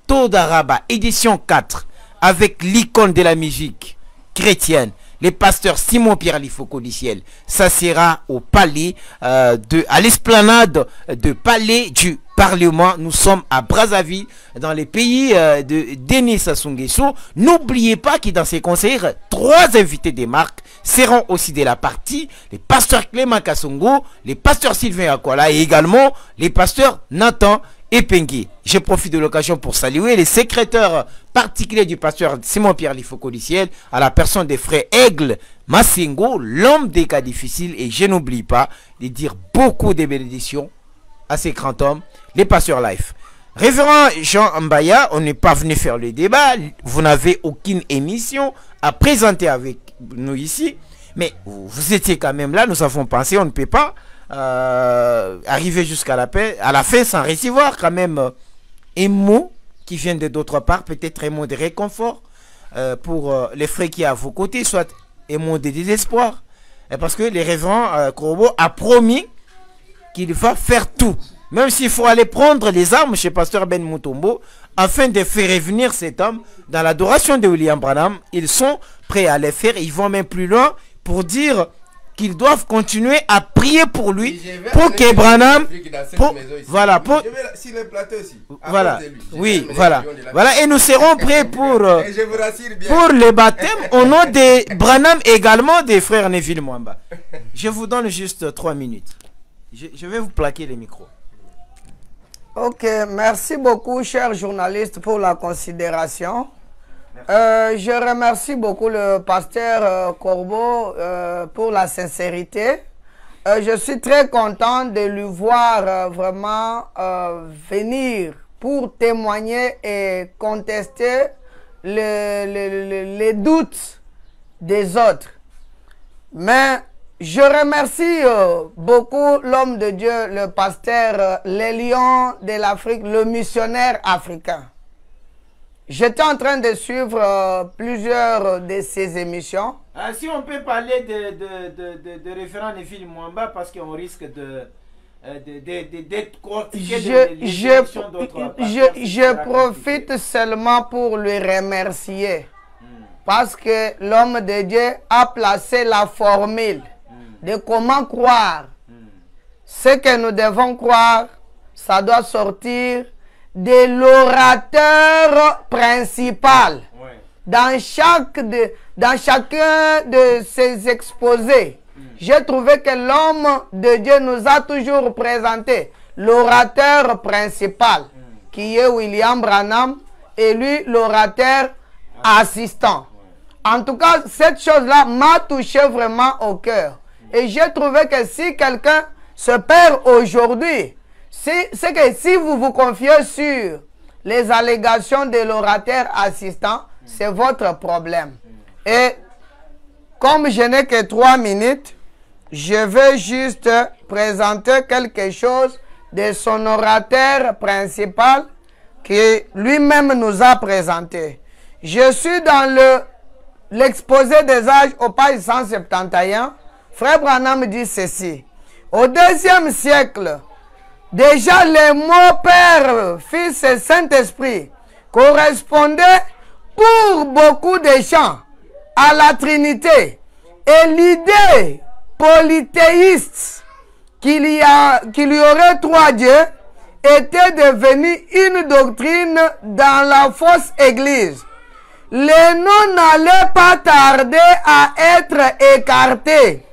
Todaraba, édition 4, avec l'icône de la musique chrétienne, les pasteurs Simon-Pierre Lifoko-Ciel. Ça sera au palais, à l'esplanade de palais du Parlement. Nous sommes à Brazzaville, dans les pays de Denis Sassou Nguesso. N'oubliez pas que dans ces concerts, 3 invités des marques seront aussi de la partie. Les pasteurs Clément Kassongo, les pasteurs Sylvain Akola et également les pasteurs Nathan Epengue. Je profite de l'occasion pour saluer les secrétaires particuliers du pasteur Simon-Pierre Lifoko-Ciel, à la personne des frères Aigle Massingo, l'homme des cas difficiles. Et je n'oublie pas de dire beaucoup de bénédictions à ces grands hommes, les pasteurs life. Révérend Jean Mbaya, on n'est pas venu faire le débat. Vous n'avez aucune émission à présenter avec nous ici. Mais vous étiez quand même là. Nous avons pensé, on ne peut pas arriver jusqu'à la fin sans recevoir quand même un mot qui vient de d'autre part, peut-être un mot de réconfort pour les frères qui sont à vos côtés, soit un mot de désespoir, parce que le révérend Corbeau a promis qu'il va faire tout, même s'il faut aller prendre les armes chez pasteur Ben Mutombo afin de faire revenir cet homme dans l'adoration de William Branham. Ils sont prêts à le faire, ils vont même plus loin pour dire qu'ils doivent continuer à prier pour lui, pour que Branham, voilà, pour, voilà, oui, voilà, voilà, et nous serons prêts pour le baptême au nom de Branham, également des frères Neville Mwamba. Je vous donne juste 3 minutes. Je vais vous plaquer les micros. Ok, merci beaucoup, chers journalistes, pour la considération. Je remercie beaucoup le pasteur Corbeau pour la sincérité. Je suis très content de lui voir vraiment venir pour témoigner et contester les doutes des autres. Mais je remercie beaucoup l'homme de Dieu, le pasteur, les lions de l'Afrique, le missionnaire africain. J'étais en train de suivre plusieurs de ces émissions. Si on peut parler de référent Neville Mwamba, parce qu'on risque d'être cortiqué je profite seulement pour lui remercier. Parce que l'homme de Dieu a placé la formule de comment croire. Ce que nous devons croire, ça doit sortir de l'orateur principal. Dans chacun de ces exposés, j'ai trouvé que l'homme de Dieu nous a toujours présenté l'orateur principal, qui est William Branham, et lui l'orateur assistant. En tout cas, cette chose-là m'a touché vraiment au cœur. Et j'ai trouvé que si quelqu'un se perd aujourd'hui, c'est que si vous vous confiez sur les allégations de l'orateur assistant, c'est votre problème. Et comme je n'ai que 3 minutes, je vais juste présenter quelque chose de son orateur principal qui lui-même nous a présenté. Je suis dans l'exposé des âges au page 171. Frère Branham dit ceci. Au 2e siècle, déjà les mots Père, Fils et Saint-Esprit correspondaient pour beaucoup de gens à la Trinité. Et l'idée polythéiste qu'il y aurait 3 dieux était devenue une doctrine dans la fausse église. Les noms n'allaient pas tarder à être écartés.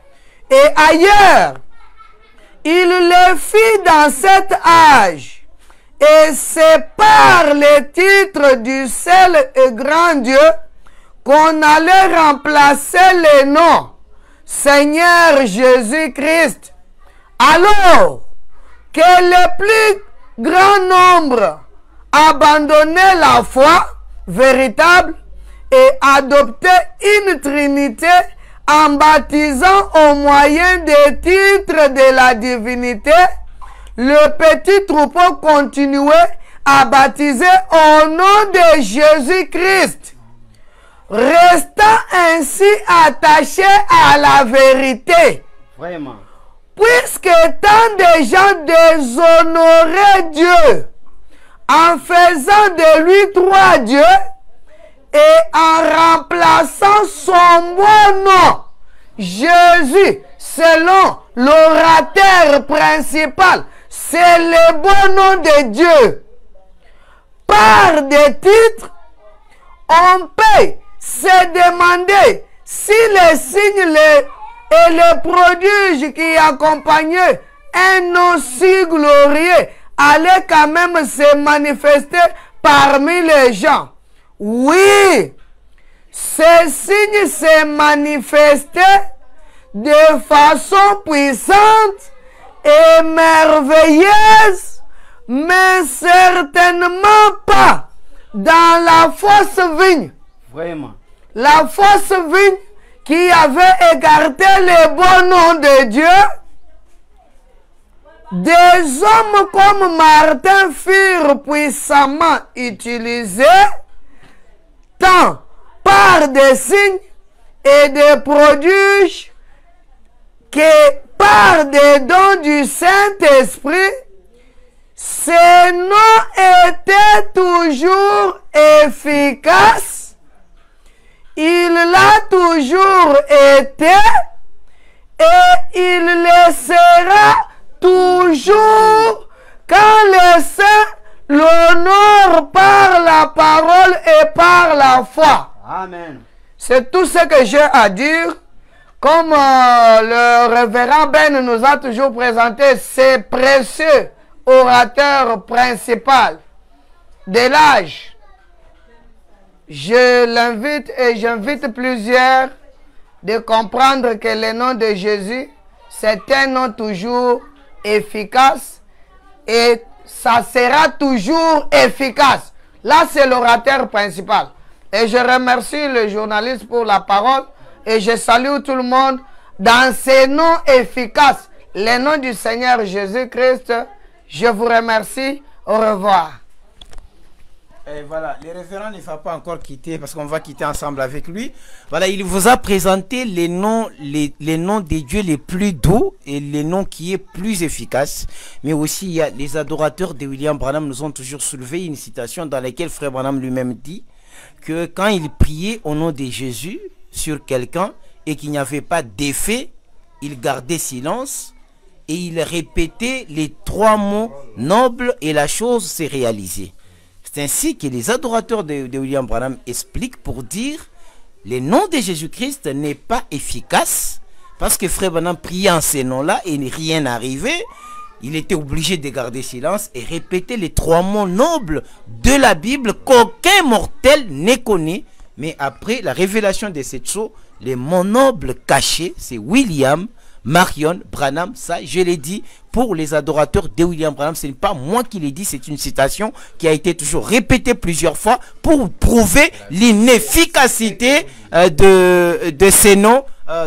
Et ailleurs, il les fit dans cet âge. Et c'est par les titres du seul et grand Dieu qu'on allait remplacer les noms Seigneur Jésus-Christ. Alors que le plus grand nombre abandonnait la foi véritable et adoptait une trinité en baptisant au moyen des titres de la divinité, le petit troupeau continuait à baptiser au nom de Jésus-Christ, restant ainsi attaché à la vérité. Vraiment. Puisque tant de gens déshonoraient Dieu en faisant de lui 3 dieux, Et en remplaçant son bon nom, Jésus, selon l'orateur principal, c'est le bon nom de Dieu. Par des titres, on peut se demander si les signes et les prodiges qui accompagnaient un nom si glorieux allaient quand même se manifester parmi les gens. Oui, ces signes se manifestaient de façon puissante et merveilleuse, mais certainement pas dans la fausse vigne. Vraiment. La fausse vigne qui avait écarté le bon nom de Dieu. Des hommes comme Martin furent puissamment utilisés, tant par des signes et des prodiges que par des dons du Saint-Esprit. Ces noms étaient toujours efficaces. Il l'a toujours été et il le sera toujours quand les saints l'honorent par la parole et par la foi. Amen. C'est tout ce que j'ai à dire. Comme le révérend Ben nous a toujours présenté ces précieux orateurs principaux de l'âge, je l'invite et j'invite plusieurs de comprendre que le nom de Jésus, c'est un nom toujours efficace et ça sera toujours efficace. Là, c'est l'orateur principal. Et je remercie le journaliste pour la parole et je salue tout le monde dans ces noms efficaces. Le nom du Seigneur Jésus-Christ, je vous remercie. Au revoir. Et voilà, le révérend ne va pas encore quitter parce qu'on va quitter ensemble avec lui. Voilà, il vous a présenté les noms des dieux les plus doux et les noms qui est plus efficaces. Mais aussi, il y a les adorateurs de William Branham nous ont toujours soulevé une citation dans laquelle Frère Branham lui-même dit que quand il priait au nom de Jésus sur quelqu'un et qu'il n'y avait pas d'effet, il gardait silence et il répétait les 3 mots nobles et la chose s'est réalisée. C'est ainsi que les adorateurs de William Branham expliquent pour dire le nom de Jésus-Christ n'est pas efficace parce que Frère Branham priait en ces noms-là et rien n'arrivait. Il était obligé de garder silence et répéter les 3 mots nobles de la Bible qu'aucun mortel ne connaît. Mais après la révélation de cette chose, les mots nobles cachés, c'est William Marion Branham. Ça, je l'ai dit pour les adorateurs de William Branham. Ce n'est pas moi qui l'ai dit, c'est une citation qui a été toujours répétée plusieurs fois pour prouver l'inefficacité de ces noms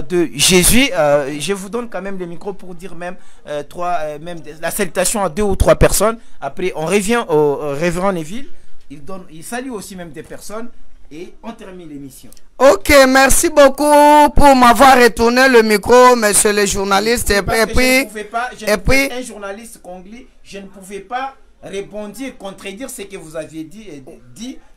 de Jésus. Je vous donne quand même le micro pour dire même, la salutation à 2 ou 3 personnes. Après, on revient au révérend Neville. Il salue aussi même des personnes. Et on termine l'émission. Ok, merci beaucoup pour m'avoir retourné le micro, monsieur le journaliste. Et puis, un journaliste congolais, je ne pouvais pas répondre, contredire ce que vous aviez dit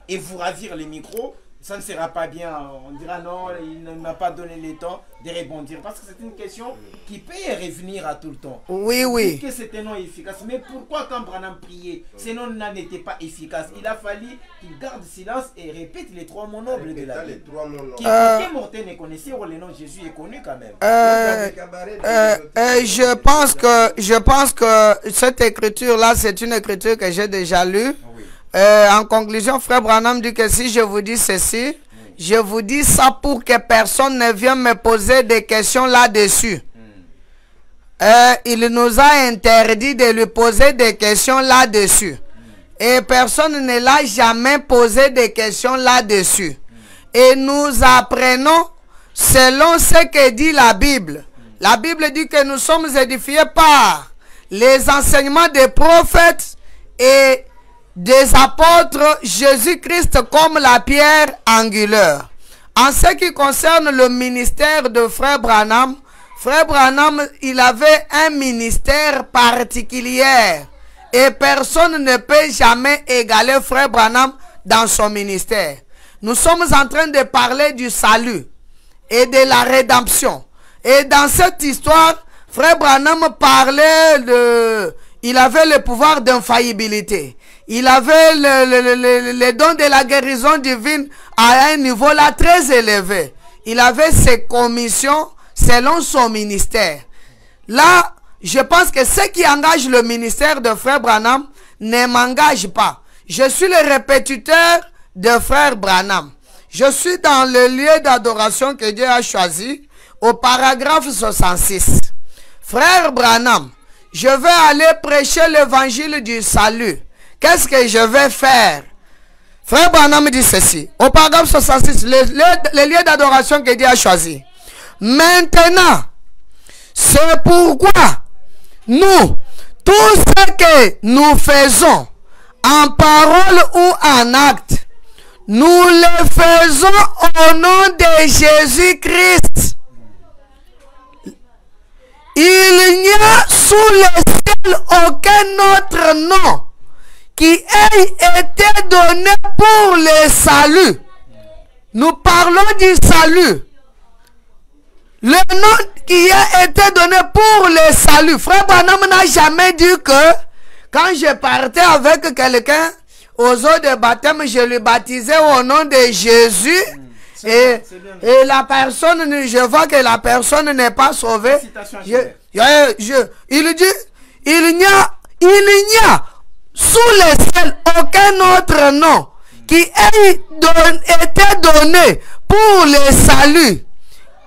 et vous ravir le micro. Ça ne sera pas bien. On dira non, il ne m'a pas donné le temps de répondre. Parce que c'est une question qui peut revenir à tout le temps. Oui, oui. Que c'était non efficace. Mais pourquoi quand Branham priait, ces noms n'étaient pas efficaces? Il a fallu qu'il garde silence et répète les 3 mots nobles de la Bible. Qui mortel ne connaissait, le nom de Jésus est connu quand même. Je pense que cette écriture-là, c'est une écriture que j'ai déjà lue. Oui. En conclusion, Frère Branham dit que si je vous dis ceci, je vous dis ça pour que personne ne vienne me poser des questions là-dessus. Il nous a interdit de lui poser des questions là-dessus. Et personne ne l'a jamais posé des questions là-dessus. Et nous apprenons selon ce que dit la Bible. La Bible dit que nous sommes édifiés par les enseignements des prophètes et des apôtres, Jésus-Christ comme la pierre angulaire. En ce qui concerne le ministère de Frère Branham, il avait un ministère particulier et personne ne peut jamais égaler Frère Branham dans son ministère. nous sommes en train de parler du salut et de la rédemption. Et dans cette histoire, Frère Branham parlait de... Il avait le pouvoir d'infaillibilité. Il avait le don de la guérison divine à un niveau là très élevé. Il avait ses commissions selon son ministère. Là, je pense que ce qui engage le ministère de Frère Branham ne m'engage pas. Je suis le répétiteur de Frère Branham. Je suis dans le lieu d'adoration que Dieu a choisi au paragraphe 66. Frère Branham, je vais aller prêcher l'évangile du salut. Qu'est-ce que je vais faire? Frère Branham dit ceci. Au paragraphe 66, le lieu d'adoration que Dieu a choisi. Maintenant, c'est pourquoi nous, tout ce que nous faisons, en parole ou en acte, nous le faisons au nom de Jésus-Christ. Il n'y a sous le ciel aucun autre nom qui ait été donné pour le salut. Nous parlons du salut. Le nom qui a été donné pour le salut. Frère Branham n'a jamais dit que quand je partais avec quelqu'un aux eaux de baptême, je lui baptisais au nom de Jésus. Et la personne, je vois que la personne n'est pas sauvée. Il dit, il n'y a sous le ciel aucun autre nom qui ait été donné pour le salut.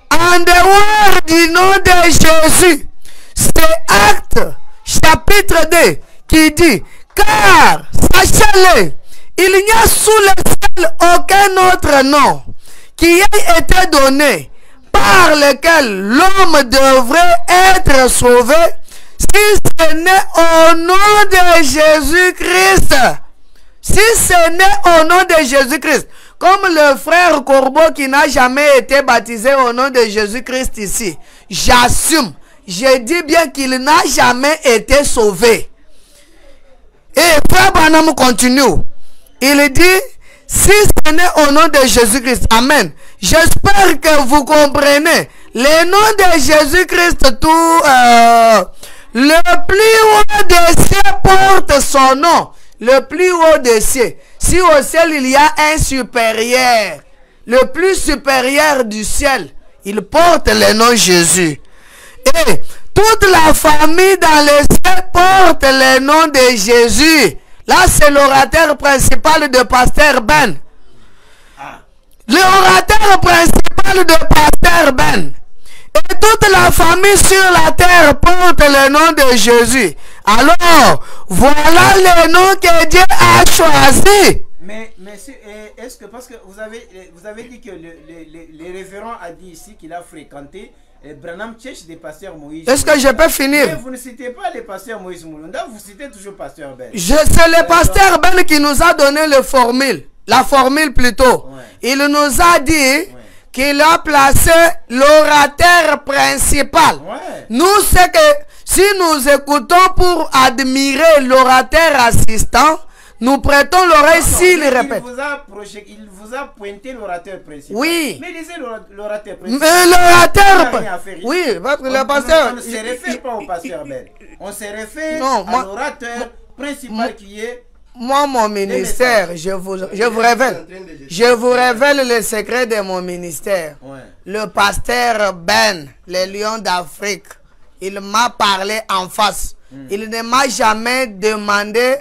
En dehors du nom de Jésus. C'est Actes chapitre 2 qui dit, car, sachez-le, il n'y a sous le ciel aucun autre nom qui ait été donné par lequel l'homme devrait être sauvé si ce n'est au nom de Jésus-Christ. Si ce n'est au nom de Jésus-Christ. Comme le frère Corbeau qui n'a jamais été baptisé au nom de Jésus-Christ ici. J'assume. Je dis bien qu'il n'a jamais été sauvé. Et frère Branham continue. Il dit, si ce n'est au nom de Jésus-Christ. Amen. J'espère que vous comprenez. Le nom de Jésus-Christ, le plus haut des cieux porte son nom. Le plus haut des cieux. Si au ciel il y a un supérieur, le plus supérieur du ciel, il porte le nom Jésus. Et toute la famille dans le ciel porte le nom de Jésus. Là, c'est l'orateur principal de Pasteur Ben. L'orateur principal de Pasteur Ben. Et toute la famille sur la terre porte le nom de Jésus. Alors, voilà le nom que Dieu a choisi. Mais est-ce que, parce que vous avez dit que le révérend a dit ici qu'il a fréquenté Branham Church des pasteurs Moïse. Est-ce que je peux finir? Mais vous ne citez pas les pasteurs Moïse Moulunda, vous citez toujours pasteur Ben. C'est le pasteur Ben qui nous a donné la formule plutôt. Ouais. Il nous a dit qu'il a placé l'orateur principal. Ouais. Nous, c'est que si nous écoutons pour admirer l'orateur assistant, nous prêtons l'oreille s'il répète. Il vous a pointé l'orateur principal. Oui. Mais lisez l'orateur principal. Mais l'orateur... Oui, parce que le pasteur... On ne se réfère pas au pasteur Ben. On se réfère à l'orateur principal qui est... Moi, mon ministère, je vous révèle le secret de mon ministère. Ouais. Le pasteur Ben, le lion d'Afrique, il m'a parlé en face. Il ne m'a jamais demandé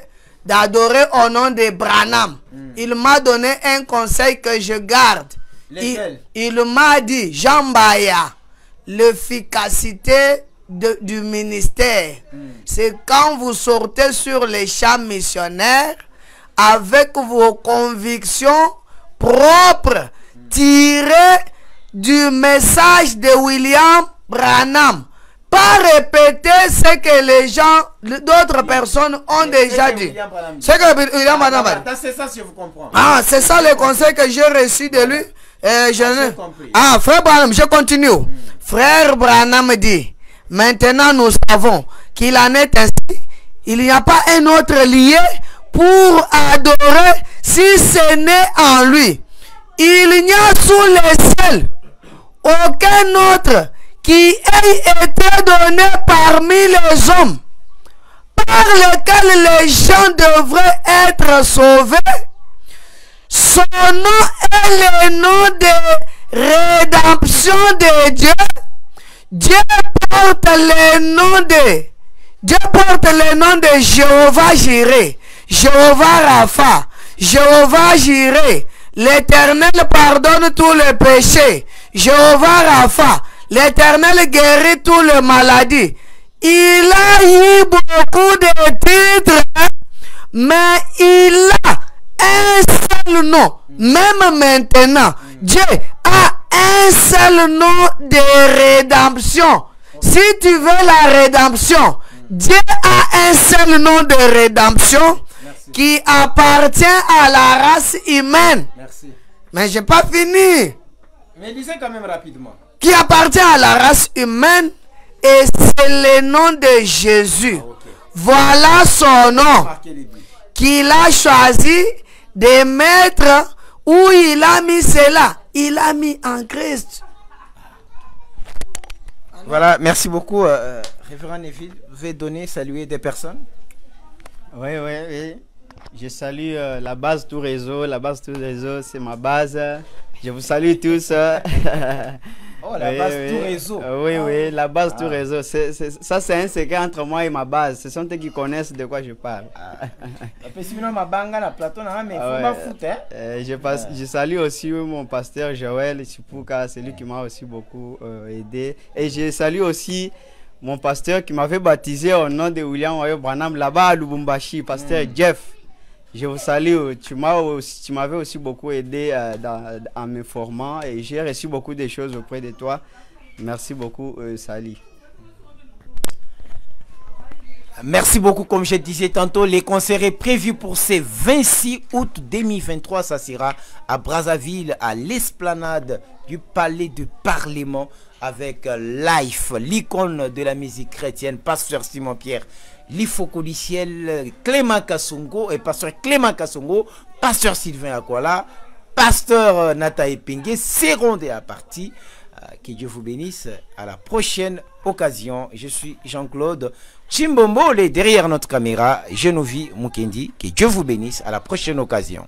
d'adorer au nom de Branham. Il m'a donné un conseil que je garde. Il m'a dit, Jean-Baya, l'efficacité du ministère, c'est quand vous sortez sur les champs missionnaires avec vos convictions propres tirées du message de William Branham. Pas répéter ce que les gens, d'autres personnes ont déjà dit. C'est que William Branham a dit. C'est ça, si je vous comprends. Ah, c'est ça le conseil que j'ai reçu de lui. Frère Branham, je continue. Frère Branham dit, maintenant nous savons qu'il en est ainsi. Il n'y a pas un autre lié pour adorer si ce n'est en lui. il n'y a sous le ciel aucun autre qui ait été donné parmi les hommes par lequel les gens devraient être sauvés. Son nom est le nom de rédemption de Dieu. Dieu porte le nom de Jéhovah Jireh, Jéhovah Rapha, Jéhovah Jireh. L'Éternel pardonne tous les péchés. Jéhovah Rapha, l'Éternel guérit toutes les maladies. Il a eu beaucoup de titres, mais il a un seul nom. Même maintenant, Dieu a un seul nom de rédemption. Si tu veux la rédemption, Dieu a un seul nom de rédemption. Merci. Qui appartient à la race humaine. Merci. Mais j'ai pas fini. Mais disais quand même rapidement. Qui appartient à la race humaine et c'est le nom de Jésus. Ah, okay. Voilà son nom qu'il a choisi de mettre où il a mis cela. Il a mis en Christ. Voilà, merci beaucoup. Révérend Neville, vous pouvez donner, saluer des personnes? Oui. Je salue la base tout réseau. La base tout réseau, c'est ma base. Je vous salue tous. Oh, la base tout réseau. Oui, la base tout réseau. Ça, c'est un secret entre moi et ma base. Ce sont eux qui connaissent de quoi je parle. Je salue aussi mon pasteur Joël Chipuka, c'est lui qui m'a aussi beaucoup aidé. Et je salue aussi mon pasteur qui m'avait baptisé au nom de William Wayo Branham là-bas à Lubumbashi, pasteur Jeff. Je vous salue, tu m'avais aussi beaucoup aidé en me formant et j'ai reçu beaucoup de choses auprès de toi. Merci beaucoup, Sali. Merci beaucoup. Comme je disais tantôt, les concerts est prévus pour ce 26 août 2023. Ça sera à Brazzaville, à l'esplanade du Palais du Parlement avec Life, l'icône de la musique chrétienne, pasteur Simon-Pierre Lifokoliciel, Clément Kassongo et pasteur Clément Kassongo, pasteur Sylvain Akwala, pasteur Nata Epenge seront de la partie. Que Dieu vous bénisse. À la prochaine occasion. Je suis Jean-Claude Chimbombo, derrière notre caméra. Genovi Mukendi. Que Dieu vous bénisse. À la prochaine occasion.